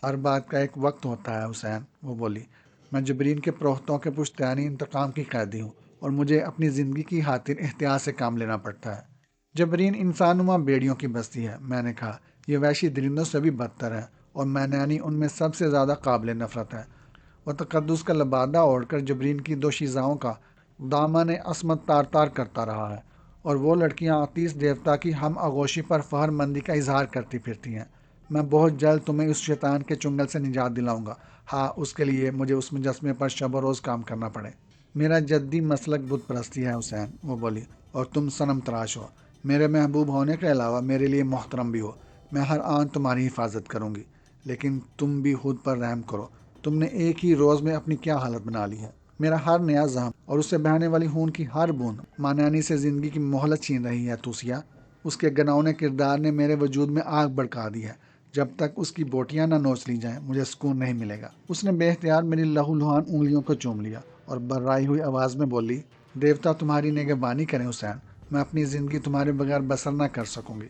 ہر بات کا ایک وقت ہوتا ہے حسین، وہ بولی۔ میں جبرین کے پروختوں کے پشتیانی انتقام کی قیدی ہوں، اور مجھے اپنی زندگی کی خاطر احتیاط سے کام لینا پڑتا ہے۔ جبرین انسان نما بیڑیوں کی بستی ہے، میں نے کہا۔ یہ وحشی درندوں سے بھی بدتر ہے، اور مینانی ان میں سب سے زیادہ قابل نفرت ہے۔ وہ تقدس کا لبادہ اوڑھ کر جبرین کی دو شیزاؤں کا دامن عصمت تار تار کرتا رہا ہے، اور وہ لڑکیاں آتیش دیوتا کی ہم آغوشی پر فخر مندی کا اظہار کرتی پھرتی ہیں۔ میں بہت جلد تمہیں اس شیطان کے چنگل سے نجات دلاؤں گا، ہاں اس کے لیے مجھے اس مجسمے پر شب و روز کام کرنا پڑے۔ میرا جدی مسلک بت پرستی ہے حسین، وہ بولی، اور تم صنم تراش ہو۔ میرے محبوب ہونے کے علاوہ میرے لیے محترم بھی ہو۔ میں ہر آن تمہاری حفاظت کروں گی، لیکن تم بھی خود پر رحم کرو۔ تم نے ایک ہی روز میں اپنی کیا حالت بنا لی ہے۔ میرا ہر نیا زخم اور اس سے بہنے والی خون کی ہر بوند مانیانی سے زندگی کی مہلت چھین رہی ہے توسیہ۔ اس کے گناؤنے کردار نے میرے وجود میں آگ بھڑکا دی ہے۔ جب تک اس کی بوٹیاں نہ نوچ لی جائیں مجھے سکون نہیں ملے گا۔ اس نے بے اختیار میری لہو لہان انگلیوں کو چوم لیا اور بررائی ہوئی آواز میں بولی، دیوتا تمہاری نگہبانی کریں حسین، میں اپنی زندگی تمہارے بغیر بسر نہ کر سکوں گی۔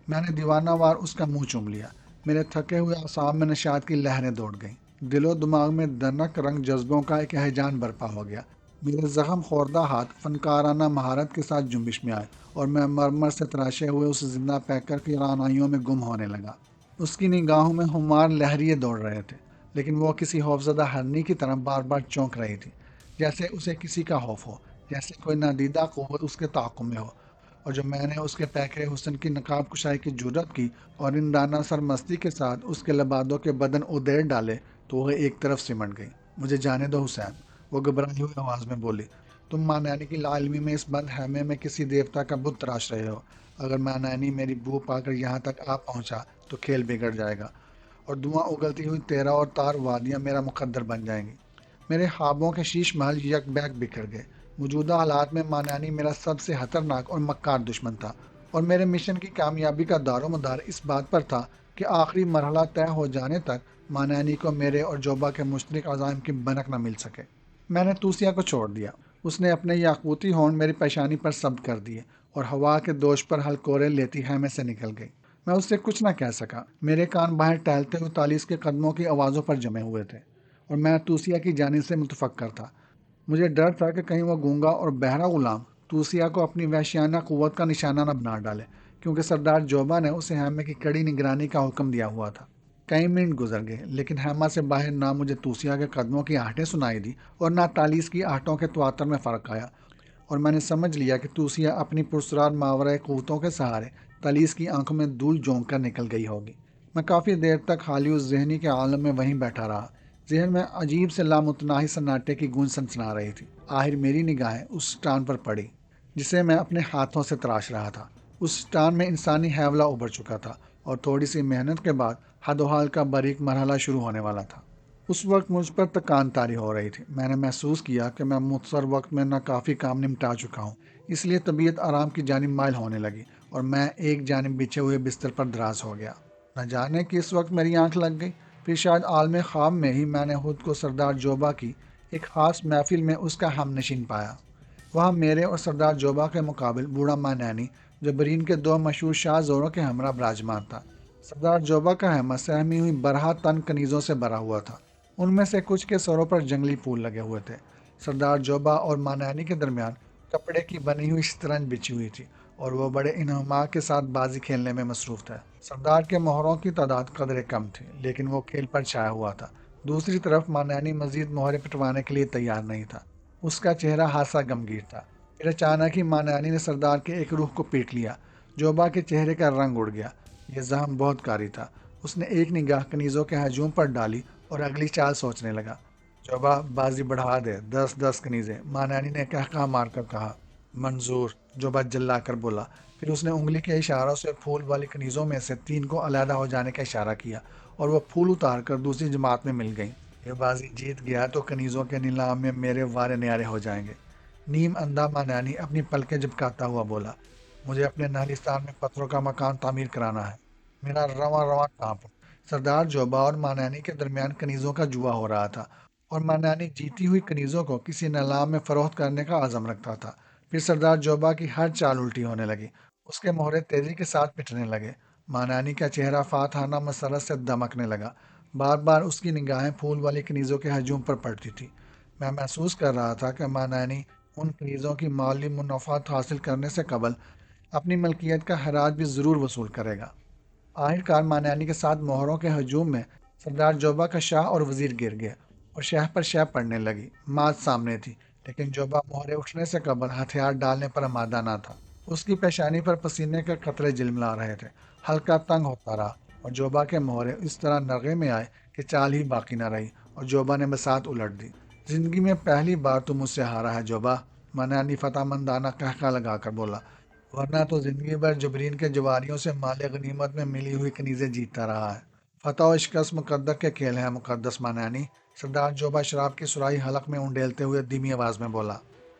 میں نے دیوانہ وار اس کا منہ چوم لیا۔ میرے تھکے ہوئے اعصاب میں نشاط کی لہریں دوڑ گئیں۔ دل و دماغ میں دنک رنگ جذبوں کا ایک ہیجان برپا ہو گیا۔ میرے زخم خوردہ ہاتھ فنکارانہ مہارت کے ساتھ جنبش میں آئے، اور میں مرمر سے تراشے ہوئے اس زندہ پیکر کی رعنائیوں میں گم ہونے لگا۔ اس کی نگاہوں میں خمار لہریے دوڑ رہے تھے، لیکن وہ کسی خوفزدہ ہرنی کی طرح بار بار چونک رہی تھی، جیسے اسے کسی کا خوف ہو، جیسے کوئی نادیدہ قوت اس کے تعاقب میں ہو، اور جب میں نے اس کے پیکرے حسن کی نقاب کشائی کی جرت کی اور رندانہ سرمستی کے ساتھ اس کے لبادوں کے بدن ادیر ڈالے تو وہ ایک طرف سمٹ گئی۔ مجھے جانے دو حسین، وہ گھبرائی ہوئی آواز میں بولی۔ تم مانانی کی لا علمی میں اس بند خیمے میں کسی دیوتا کا بت تراش رہے ہو۔ اگر مانانی میری بو پا کر یہاں تک آ پہنچا تو کھیل بگڑ جائے گا اور دھواں اگلتی ہوئی تیرا اور تار وادیاں میرا مقدر بن جائیں گی۔ میرے خوابوں کے شیش محل یک بیک بکھر گئے۔ موجودہ حالات میں مانانی میرا سب سے خطرناک اور مکار دشمن تھا، اور میرے مشن کی کامیابی کا دار و مدار اس بات پر تھا کہ آخری مرحلہ طے ہو جانے تک مانانی کو میرے اور جوبا کے مشترک عزائم کی بنک نہ مل سکے۔ میں نے توسیہ کو چھوڑ دیا۔ اس نے اپنے یاقوتی ہونٹ میری پیشانی پر ثبت کر دیے اور ہوا کے دوش پر ہلکورے لیتی خیمے سے نکل گئی۔ میں اس سے کچھ نہ کہہ سکا۔ میرے کان باہر ٹہلتے ہوئے تالیس کے قدموں کی آوازوں پر جمے ہوئے تھے اور میں توسیہ کی جانب سے متفکر تھا۔ مجھے ڈر تھا کہ کہیں وہ گونگا اور بہرا غلام توسیہ کو اپنی وحشیانہ قوت کا نشانہ نہ بنا ڈالے، کیونکہ سردار جوبا نے اسے خیمے کی کڑی نگرانی کا حکم دیا ہوا تھا۔ کئی منٹ گزر گئے لیکن خیمہ سے باہر نہ مجھے توسیہ کے قدموں کی آہٹیں سنائی دی اور نہ تالیس کی آہٹوں کے تواتر میں فرق آیا، اور میں نے سمجھ لیا کہ توسیہ اپنی پرسرار ماورۂ قوتوں کے سہارے تالیس کی آنکھوں میں دھول جونک کر نکل گئی ہوگی۔ میں کافی دیر تک خالی اس ذہنی کے عالم میں وہیں بیٹھا رہا۔ ذہن میں عجیب سے لامتناہی سناٹے کی گونج سنسنا رہی تھی۔ آخر میری نگاہیں اس چٹان پر پڑی جسے میں اپنے ہاتھوں سے تراش رہا تھا۔ اس چٹان میں انسانی حیولہ ابھر چکا تھا اور تھوڑی سی محنت کے بعد حد و حال کا باریک مرحلہ شروع ہونے والا تھا۔ اس وقت مجھ پر تکان طاری ہو رہی تھی۔ میں نے محسوس کیا کہ میں مختصر وقت میں نہ کافی کام نمٹا چکا ہوں، اس لیے طبیعت آرام کی جانب مائل ہونے لگی اور میں ایک جانب بچھے ہوئے بستر پر دراز ہو گیا۔ نہ جانے کہ اس وقت میری آنکھ لگ گئی، پھر شاید عالم خواب میں ہی میں نے خود کو سردار جوبا کی ایک خاص محفل میں اس کا ہم نشین پایا۔ وہاں میرے اور سردار جوبا کے مقابل بوڑھا مانانی جو برین کے دو مشہور شاہ زوروں کے ہمراہ براجمان تھا۔ سردار جوبا کا خیمہ سہمی ہوئی برہا تن کنیزوں سے بھرا ہوا تھا۔ ان میں سے کچھ کے سروں پر جنگلی پھول لگے ہوئے تھے۔ سردار جوبا اور مانانی کے درمیان کپڑے کی بنی ہوئی شطرنج بچھی ہوئی تھی اور وہ بڑے انہماک کے ساتھ بازی کھیلنے میں مصروف تھا۔ سردار کے مہروں کی تعداد قدرے کم تھی لیکن وہ کھیل پر چھایا ہوا تھا۔ دوسری طرف مانانی مزید مہرے پٹوانے کے لیے تیار نہیں تھا۔ اس کا چہرہ حادثہ غمگین تھا۔ پھر اچانک ہی مانانی نے سردار کے ایک روح کو پیٹ لیا۔ جوبا کے چہرے کا رنگ اڑ گیا۔ یہ زخم بہت کاری تھا۔ اس نے ایک نگاہ کنیزوں کے ہجوم پر ڈالی اور اگلی چال سوچنے لگا۔ جوبا بازی بڑھا دے، 10 کنیزیں، مانانی نے قہقہہ مار کر کہا۔ منظور، جوبا جلا کر بولا۔ پھر اس نے انگلی کے اشاروں سے پھول والی کنیزوں میں سے 3 کو علیحدہ ہو جانے کا اشارہ کیا اور وہ پھول اتار کر دوسری جماعت میں مل گئیں۔ یہ بازی جیت گیا تو کنیزوں کے نیلام میں میرے وارے نیارے ہو جائیں گے۔ نیم اندھا مانانی اپنی پلکیں جھپکاتا ہوا بولا۔ مجھے اپنے نہلستان میں پتھروں کا مکان تعمیر کرانا ہے۔ میرا رواں رواں کانپ۔ سردار جوبا اور مانانی کے درمیان کنیزوں کا جوا ہو رہا تھا اور مانانی جیتی ہوئی کنیزوں کو کسی نیلام میں فروخت کرنے کا عزم رکھتا تھا۔ پھر سردار جوبا کی ہر چال الٹی ہونے لگی۔ اس کے مہرے تیزی کے ساتھ پٹنے لگے۔ مانانی کا چہرہ فاتحانہ مسرت سے دمکنے لگا۔ بار بار اس کی نگاہیں پھول والی کنیزوں کے ہجوم پر پڑتی تھی۔ میں محسوس کر رہا تھا کہ مانانی ان کنیزوں کی مالی منافعات حاصل کرنے سے قبل اپنی ملکیت کا خراج بھی ضرور وصول کرے گا۔ آخرکار مانانی کے ساتھ مہروں کے ہجوم میں سردار جوبا کا شاہ اور وزیر گر گیا اور شہ پر شہ پڑنے لگی۔ مات سامنے تھی لیکن جوبا مہرے اٹھنے سے قبل ہتھیار ڈالنے پر آمادہ نہ تھا۔ اس کی پیشانی پر پسینے کے قطرے جلملا رہے تھے۔ ہلکا تنگ ہوتا رہا اور جوبا کے مہرے اس طرح نغے میں آئے کہ چال ہی باقی نہ رہی اور جوبا نے بساط الٹ دی۔ زندگی میں پہلی بار تو مجھ سے ہارا ہے جوبا، مانانی فتح مندانہ قہقہہ لگا کر بولا، ورنہ تو زندگی بھر جبرین کے جواریوں سے مال غنیمت میں ملی ہوئی کنیزیں جیتتا رہا ہے۔ فتح و شکست مقدر کے کھیل ہیں مقدس مانانی، سردار جوبا شراب کی سرائی حلق میں انڈیلتے ہوئے دھیمی آواز میں بولا۔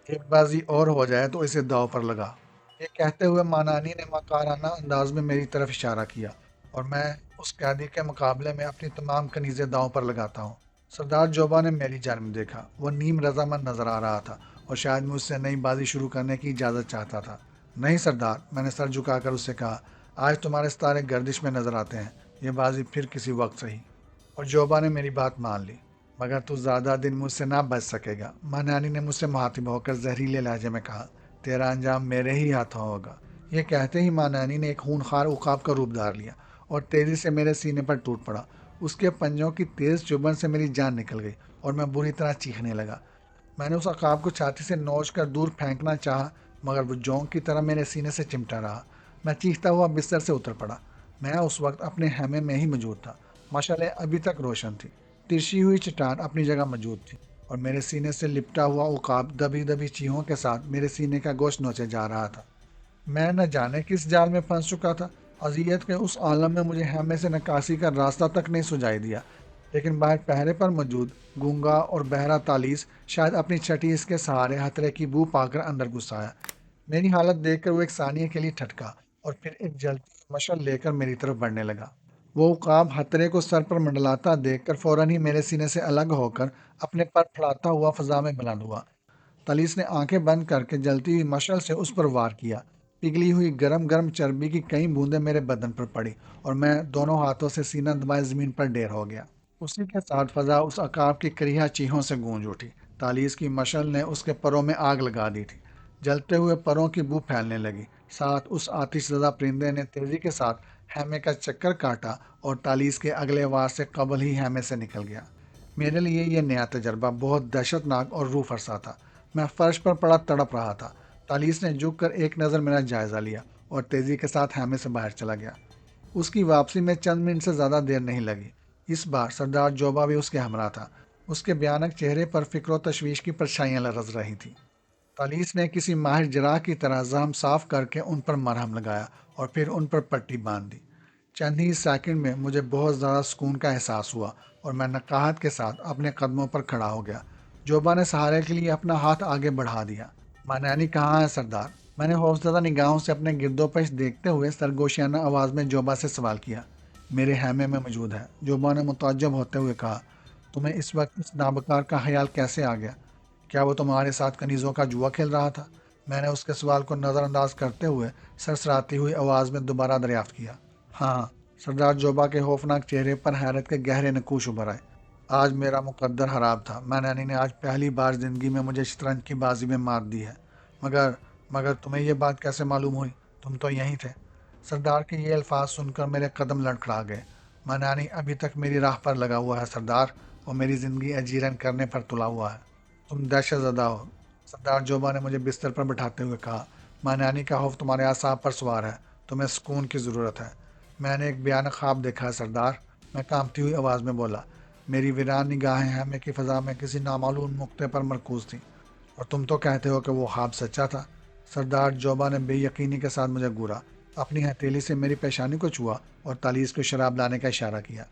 ایک بازی اور ہو جائے تو اسے داؤ پر لگا۔ یہ کہتے ہوئے مانانی نے مکارانہ انداز میں میری طرف اشارہ کیا، اور میں اس قیدی کے مقابلے میں اپنی تمام کنیزیں داؤں پر لگاتا ہوں۔ سردار جوبا نے میری جانب دیکھا۔ وہ نیم رضامند نظر آ رہا تھا اور شاید مجھ سے نئی بازی شروع کرنے کی اجازت چاہتا تھا۔ نہیں سردار، میں نے سر جھکا کر اس سے کہا، آج تمہارے ستارے گردش میں نظر آتے ہیں، یہ بازی پھر کسی وقت صحیح۔ اور جوبا نے میری بات مان لی۔ مگر تو زیادہ دن مجھ سے نہ بچ سکے گا، مانانی نے مجھ سے مخاطب ہو کر زہریلے لہجے میں کہا۔ تیرا انجام میرے ہی ہاتھوں ہوگا۔ یہ کہتے ہی مانانی نے ایک خونخوار عقاب کا روپ دھار لیا اور تیزی سے میرے سینے پر ٹوٹ پڑا۔ اس کے پنجوں کی تیز چبھن سے میری جان نکل گئی اور میں بری طرح چیخنے لگا۔ میں نے اس عقاب کو چھاتی سے نوچ کر دور پھینکنا چاہا مگر وہ جونک کی طرح میرے سینے سے چمٹا رہا۔ میں چیختا ہوا بستر سے اتر پڑا۔ میں اس وقت اپنے خیمے میں ہی موجود تھا۔ مشعلیں ابھی تک روشن تھی، ترچھی ہوئی چٹان اپنی جگہ موجود تھی، اور میرے سینے سے لپٹا ہوا عقاب دبی دبی چیخوں کے ساتھ میرے سینے کا گوشت نوچے جا رہا تھا۔ میں نہ جانے کس جال میں پھنس چکا تھا۔ اذیت کے اس عالم میں مجھے خیمے سے نکاسی کا راستہ تک نہیں سجائی دیا، لیکن باہر پہرے پر موجود گونگا اور بہرا تالیس شاید اپنی چھٹی اس کے سہارے ہتھرے کی بو پا کر اندر گھس آیا۔ میری حالت دیکھ کر وہ ایک ثانیے کے لیے ٹھٹکا اور پھر ایک جلتی ہوئی مشعل لے کر میری طرف بڑھنے لگا۔ وہ عقاب ہتھرے کو سر پر منڈلاتا دیکھ کر فوراً ہی میرے سینے سے الگ ہو کر اپنے پر پھڑاتا ہوا فضا میں بلند ہوا۔ تالیس نے آنکھیں بند کر کے جلتی ہوئی مشعل سے اس پر وار کیا۔ پگھلی ہوئی گرم گرم چربی کی کئی بوندیں میرے بدن پر پڑی اور میں دونوں ہاتھوں سے سینہ دبائے زمین پر ڈیر ہو گیا۔ اسی کے ساتھ فضا اس عقاب کی کریہ چیخوں سے گونج اٹھی۔ تالیس کی مشعل نے اس کے پروں میں آگ لگا دی تھی۔ جلتے ہوئے پروں کی بو پھیلنے لگی۔ ساتھ اس آتش زدہ پرندے نے تیزی کے ساتھ خیمے کا چکر کاٹا اور تالیس کے اگلے وار سے قبل ہی خیمے سے نکل گیا۔ میرے لیے یہ نیا تجربہ بہت دہشت ناک اور روح فرسا تھا۔ میں فرش پر پڑا تڑپ رہا تھا۔ تالیس نے جھک کر ایک نظر میرا جائزہ لیا اور تیزی کے ساتھ خیمے سے باہر چلا گیا۔ اس کی واپسی میں چند منٹ سے زیادہ دیر نہیں لگی۔ اس بار سردار جوبا بھی اس کے ہمراہ تھا۔ اس کے بھیانک چہرے پر فکر و تشویش کی پرچھائیاں لرز رہی تھیں۔ تالیس نے کسی ماہر جراح کی طرح زخم صاف کر کے ان پر مرہم لگایا اور پھر ان پر پٹی باندھ دی۔ چند ہی سیکنڈ میں مجھے بہت زیادہ سکون کا احساس ہوا اور میں نقاہت کے ساتھ اپنے قدموں پر کھڑا ہو گیا۔ جوبا نے سہارے کے لیے اپنا ہاتھ آگے بڑھا دیا۔ مانیانی کہاں ہے سردار؟ میں نے خوفزدہ نگاہوں سے اپنے گرد و پیش دیکھتے ہوئے سرگوشیانہ آواز میں جوبا سے سوال کیا۔ میرے خیمے میں موجود ہے، جوبا نے متعجب ہوتے ہوئے کہا۔ تمہیں اس وقت اس نابکار کا خیال کیسے آ گیا؟ کیا وہ تمہارے ساتھ کنیزوں کا جوا کھیل رہا تھا؟ میں نے اس کے سوال کو نظر انداز کرتے ہوئے سرسراتی ہوئی آواز میں دوبارہ دریافت کیا۔ ہاں، سردار جوبا کے خوفناک چہرے پر حیرت کے گہرے نقوش ابھر آئے۔ آج میرا مقدر خراب تھا۔ مانیانی نے آج پہلی بار زندگی میں مجھے شطرنج کی بازی میں مات دی ہے۔ مگر تمہیں یہ بات کیسے معلوم ہوئی؟ تم تو یہیں تھے۔ سردار کے یہ الفاظ سن کر میرے قدم لڑکھڑا گئے۔ مانیانی ابھی تک میری راہ پر لگا ہوا ہے سردار، اور میری زندگی اجیرن کرنے پر تلا ہوا ہے۔ تم دہشت زدہ ہو، سردار جوبا نے مجھے بستر پر بٹھاتے ہوئے کہا۔ مانیانی کا خوف تمہارے اعصاب پر سوار ہے۔ تمہیں سکون کی ضرورت ہے۔ میں نے ایک بھیانک خواب دیکھا ہے سردار، میں کانپتی ہوئی آواز میں بولا۔ میری ویران نگاہیں خیمے کی فضا میں کسی نامعلوم نقطے پر مرکوز تھیں۔ اور تم تو کہتے ہو کہ وہ خواب سچا تھا؟ سردار جوبا نے بے یقینی کے ساتھ مجھے گھورا، اپنی ہتھیلی سے میری پیشانی کو چھوا اور تالیس کو شراب لانے کا اشارہ کیا۔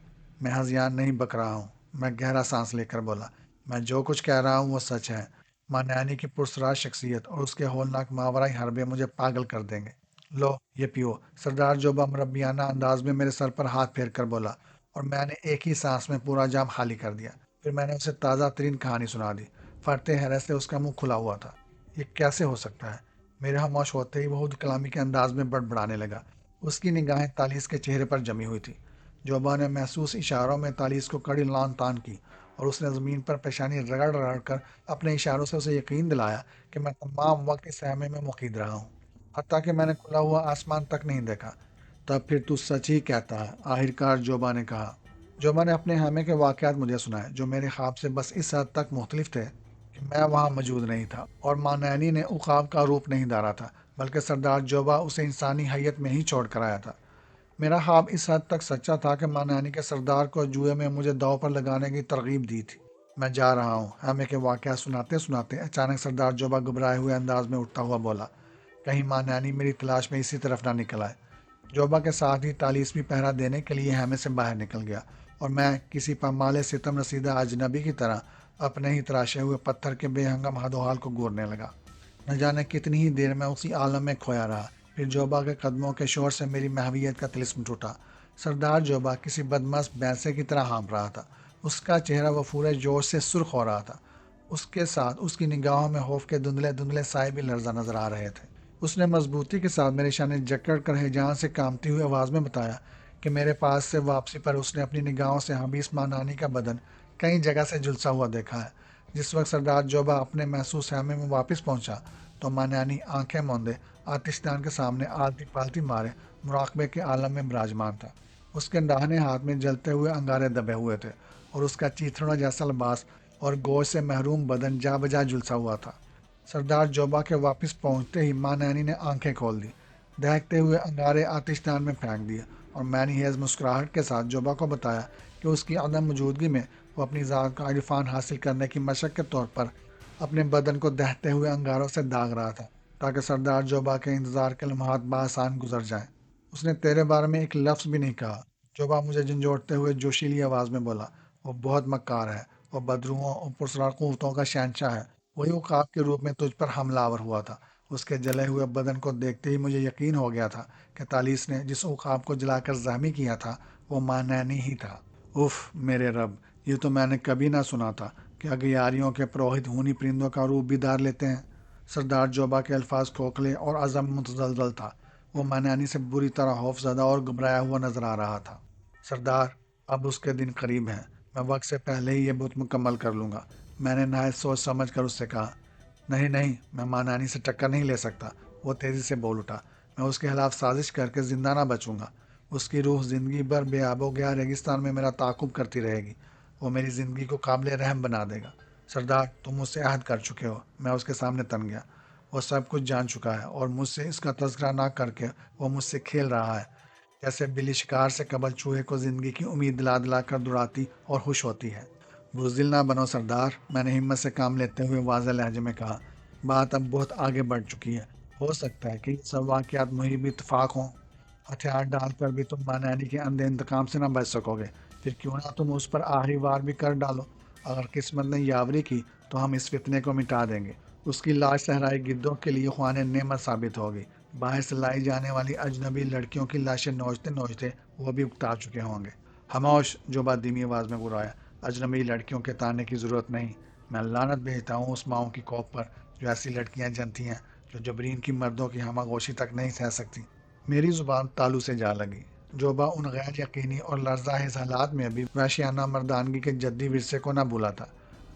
میں ہذیان نہیں بک رہا ہوں، میں گہرا سانس لے کر بولا۔ میں جو کچھ کہہ رہا ہوں وہ سچ ہے۔ مانیانی کی پرسراج شخصیت اور اس کے ہولناک ماورائی حربے مجھے پاگل کر دیں گے۔ لو یہ پیو، سردار جوبا مربیانہ انداز میں میرے سر پر ہاتھ پھیر کر بولا، اور میں نے ایک ہی سانس میں پورا جام خالی کر دیا۔ پھر میں نے اسے تازہ ترین کہانی سنا دی۔ فرتے حیرت سے اس کا منہ کھلا ہوا تھا۔ یہ کیسے ہو سکتا ہے؟ میرے خاموش ہوتے ہی وہ کلامی کے انداز میں بڑبڑانے لگا۔ اس کی نگاہیں تالیس کے چہرے پر جمی ہوئی تھی۔ جوبا نے محسوس اشاروں میں تالیس کو کڑی لان تان کی، اور اس نے زمین پر پیشانی رگڑ رگڑ کر اپنے اشاروں سے اسے یقین دلایا کہ میں تمام وقت اس خیمے میں مقید رہا ہوں، حتیٰ کہ میں نے کھلا ہوا آسمان تک نہیں دیکھا۔ تب پھر تو سچ ہی کہتا ہے، آخرکار جوبا نے کہا۔ جوبا نے اپنے خیمے کے واقعات مجھے سنائے، جو میرے خواب سے بس اس حد تک مختلف تھے کہ میں وہاں موجود نہیں تھا، اور مانیانی نے عقاب کا روپ نہیں دھارا تھا، بلکہ سردار جوبا اسے انسانی حیت میں ہی چھوڑ کر آیا تھا۔ میرا خواب اس حد تک سچا تھا کہ مانیانی کے سردار کو جوئے میں مجھے داؤ پر لگانے کی ترغیب دی تھی۔ میں جا رہا ہوں، خیمے کے واقعات سناتے سناتے اچانک سردار جوبا گھبرائے ہوئے انداز میں اٹھتا ہوا بولا۔ کہیں مانیانی میری تلاش میں اسی طرف نہ نکل آئے۔ جوبا کے ساتھ ہی تالیس بھی پہرا دینے کے لیے خیمے سے باہر نکل گیا، اور میں کسی پامال ستم رسیدہ اجنبی کی طرح اپنے ہی تراشے ہوئے پتھر کے بے ہنگم حد و حال کو گورنے لگا۔ نہ جانے کتنی ہی دیر میں اسی عالم میں کھویا رہا۔ پھر جوبا کے قدموں کے شور سے میری محویت کا طلسم ٹوٹا۔ سردار جوبا کسی بدمست بھینسے کی طرح ہانپ رہا تھا۔ اس کا چہرہ وفور جوش سے سرخ ہو رہا تھا۔ اس کے ساتھ اس کی نگاہوں میں خوف کے دھندلے دھندلے سائے بھی لرزہ نظر آ رہے تھے۔ اس نے مضبوطی کے ساتھ میرے شانے جکڑ کر ہیجان سے کانپتی ہوئی آواز میں بتایا کہ میرے پاس سے واپسی پر اس نے اپنی نگاہوں سے حبیس مانانی کا بدن کئی جگہ سے جھلسا ہوا دیکھا ہے۔ جس وقت سردار جوبا اپنے محسوس خیمے میں واپس پہنچا تو مانیانی آنکھیں موندے آتش دان کے سامنے آلتی پالتی مارے مراقبے کے عالم میں براجمان تھا۔ اس کے داہنے ہاتھ میں جلتے ہوئے انگارے دبے ہوئے تھے، اور اس کا چیتھڑوں جیسا لباس اور گوشت سے محروم بدن جا بجا جھلسا ہوا تھا۔ سردار جوبا کے واپس پہنچتے ہی ماں نینی نے آنکھیں کھول دی، دہتے ہوئے انگارے آتش دان میں پھینک دیے، اور میں نے ہیز مسکراہٹ کے ساتھ جوبا کو بتایا کہ اس کی عدم موجودگی میں وہ اپنی ذات کا عرفان حاصل کرنے کی مشق کے طور پر اپنے بدن کو دہتے ہوئے انگاروں سے داغ رہا تھا، تاکہ سردار جوبا کے انتظار کے لمحات بآسان گزر جائیں۔ اس نے تیرے بارے میں ایک لفظ بھی نہیں کہا، جوبا مجھے جھنجھوڑتے ہوئے جوشیلی آواز میں بولا۔ وہ بہت مکار ہے، وہ بدروحوں اور پرسرار قوتوں کا شہنشاہ ہے، وہی عقاب کے روپ میں تجھ پر حملہ آور ہوا تھا۔ اس کے جلے ہوئے بدن کو دیکھتے ہی مجھے یقین ہو گیا تھا کہ تالیس نے جس عقاب کو جلا کر زخمی کیا تھا وہ ماں نینی ہی تھا۔ اف میرے رب، یہ تو میں نے کبھی نہ سنا تھا کہ اغیاریوں کے پروہت ہونی پرندوں کا روپ بھی دھار لیتے ہیں۔ سردار جوبا کے الفاظ کھوکھلے اور عزم متزلزل تھا۔ وہ ماں نینی سے بری طرح خوف زدہ اور گھبرایا ہوا نظر آ رہا تھا۔ سردار، اب اس کے دن قریب ہیں، میں وقت سے پہلے ہی یہ بت مکمل کر لوں گا، میں نے نہایت سوچ سمجھ کر اس سے کہا۔ نہیں نہیں، میں ماں نانی سے ٹکر نہیں لے سکتا، وہ تیزی سے بول اٹھا۔ میں اس کے خلاف سازش کر کے زندہ نہ بچوں گا۔ اس کی روح زندگی بھر بے آب و گیا ریگستان میں میرا تعاقب کرتی رہے گی، وہ میری زندگی کو قابل رحم بنا دے گا۔ سردار، تم مجھ سے عہد کر چکے ہو۔ میں اس کے سامنے تن گیا۔ وہ سب کچھ جان چکا ہے، اور مجھ سے اس کا تذکرہ نہ کر کے وہ مجھ سے کھیل رہا ہے، جیسے بلی شکار سے قبل چوہے کو زندگی کی امید دلا دلا کر دڑاتی اور خوش ہوتی ہے۔ بزدل نہ بنو سردار، میں نے ہمت سے کام لیتے ہوئے واضح لہجے میں کہا۔ بات اب بہت آگے بڑھ چکی ہے، ہو سکتا ہے کہ یہ سب واقعات محیط اتفاق ہوں۔ ہتھیار ڈال کر بھی تم ماں نینی کے اندھے انتقام سے نہ بچ سکو گے، پھر کیوں نہ تم اس پر آخری وار بھی کر ڈالو۔ اگر قسمت نے یاوری کی تو ہم اس فتنے کو مٹا دیں گے۔ اس کی لاش صحرائی گدوں کے لیے خوان نعمت ثابت ہوگی۔ باہر سے لائی جانے والی اجنبی لڑکیوں کی لاشیں نوچتے نوچتے وہ بھی اکتا چکے ہوں گے۔ خاموش، جو بات دھیمی آواز میں برایا، اجنبی لڑکیوں کے تانے کی ضرورت نہیں۔ میں لعنت بھیجتا ہوں اس ماؤں کی کوکھ پر جو ایسی لڑکیاں جنتی ہیں جو جبرین کی مردوں کی ہماگوشی تک نہیں سہ سکتی۔ میری زبان تالو سے جا لگی۔ جوبا ان غیر یقینی اور لرزہ حس حالات میں بھی وحشیانہ مردانگی کے جدی ورثے کو نہ بھولا تھا۔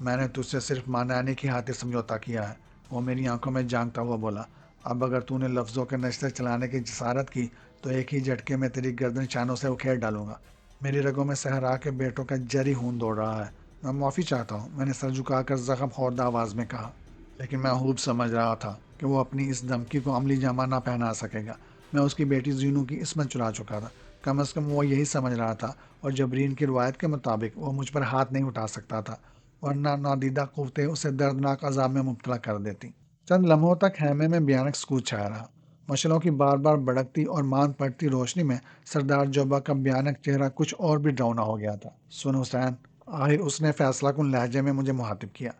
میں نے تجھ سے صرف ماں نانی کی خاطر سمجھوتا کیا ہے، وہ میری آنکھوں میں جھانکتا ہوا بولا۔ اب اگر تو نے لفظوں کے نشتر چلانے کی جسارت کی تو ایک ہی جھٹکے میں تیری گردن شانوں سے اکھیڑ ڈالوں گا۔ میری رگوں میں صحرا کے بیٹوں کا جری خون دوڑ رہا ہے۔ میں معافی چاہتا ہوں، میں نے سر جھکا کر زخم خوردہ آواز میں کہا، لیکن میں خوب سمجھ رہا تھا کہ وہ اپنی اس دھمکی کو عملی جامہ نہ پہنا سکے گا۔ میں اس کی بیٹی زینو کی عصمت چرا چکا تھا، کم از کم وہ یہی سمجھ رہا تھا، اور جبرین کی روایت کے مطابق وہ مجھ پر ہاتھ نہیں اٹھا سکتا تھا، ورنہ نادیدہ قوتیں اسے دردناک عذاب میں مبتلا کر دیتی۔ چند لمحوں تک خیمے میں بھیانک سکوت چھایا رہا۔ مشلوں کی بار بار بڑکتی اور مان پڑتی روشنی میں سردار جوبا کا بھیانک چہرہ کچھ اور بھی ڈراؤنا ہو گیا تھا۔ سن حسین، آخر اس نے فیصلہ کن لہجے میں مجھے مخاطب کیا،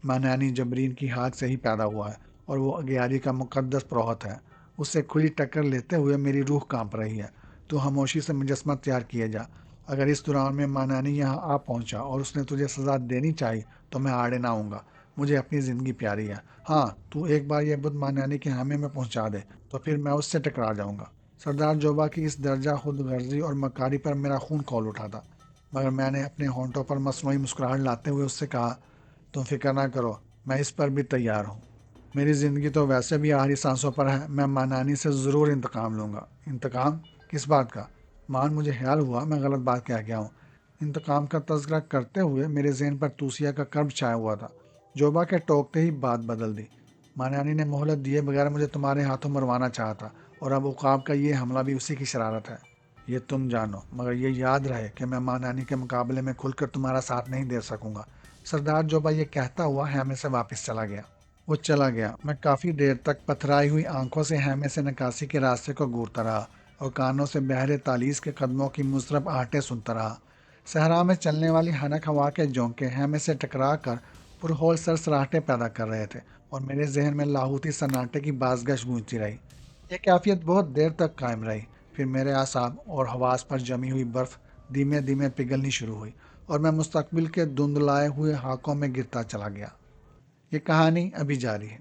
ماں نانی جبرین کی ہاتھ سے ہی پیدا ہوا ہے، اور وہ اغیاری کا مقدس پروہت ہے۔ اس سے کھلی ٹکر لیتے ہوئے میری روح کانپ رہی ہے۔ تو خاموشی سے مجسمہ تیار کیے جا۔ اگر اس دوران میں ماں نانی یہاں آ پہنچا اور اس نے تجھے سزا دینی چاہی تو میں آڑے نہ آؤں گا۔ مجھے اپنی زندگی پیاری ہے۔ ہاں، تو ایک بار یہ بت ماں نانی کے خیمے میں پہنچا دے تو پھر میں اس سے ٹکرا جاؤں گا۔ سردار جوبا کی اس درجہ خود غرضی اور مکاری پر میرا خون کھول اٹھا تھا، مگر میں نے اپنے ہونٹوں پر مصنوعی مسکراہٹ لاتے ہوئے اس سے کہا، تم فکر نہ کرو، میں اس پر بھی تیار ہوں۔ میری زندگی تو ویسے بھی آخری سانسوں پر ہے، میں ماں نانی سے ضرور انتقام لوں گا۔ انتقام؟ کس بات کا؟ مان، مجھے خیال ہوا میں غلط بات کہہ گیا ہوں۔ انتقام کا تذکرہ کرتے ہوئے میرے ذہن پر توسیہ کا کرب چھایا ہوا تھا۔ جوبا کے ٹوکتے ہی بات بدل دی۔ ماں نانی نے مہلت دیے بغیر مجھے تمہارے ہاتھوں مروانا چاہا تھا، اور اب عقاب کا یہ حملہ بھی اسی کی شرارت ہے۔ یہ تم جانو، مگر یہ یاد رہے کہ میں ماں نانی کے مقابلے میں کھل کر تمہارا ساتھ نہیں دے سکوں گا۔ سردار جوبا یہ کہتا ہوا خیمے سے واپس چلا گیا۔ وہ چلا گیا۔ میں کافی دیر تک پتھرائی ہوئی آنکھوں سے خیمے سے نکاسی کے راستے کو گورتا رہا، اور کانوں سے بہرے تالیس کے قدموں کی مضرب آہٹیں سنتا رہا۔ صحرا میں چلنے والی حنک ہوا کے جھونکے خیمے سے ٹکرا کر پرہول سرسراہٹیں پیدا کر رہے تھے، اور میرے ذہن میں لاہوتی سناٹے کی بازگشت گونجتی رہی۔ یہ کیفیت بہت دیر تک قائم رہی، پھر میرے اعصاب اور حواس پر جمی ہوئی برف دھیمے دھیمے پگھلنی شروع ہوئی، اور میں مستقبل کے دھندلائے ہوئے خاکوں میں گرتا چلا گیا۔ یہ کہانی ابھی جاری ہے۔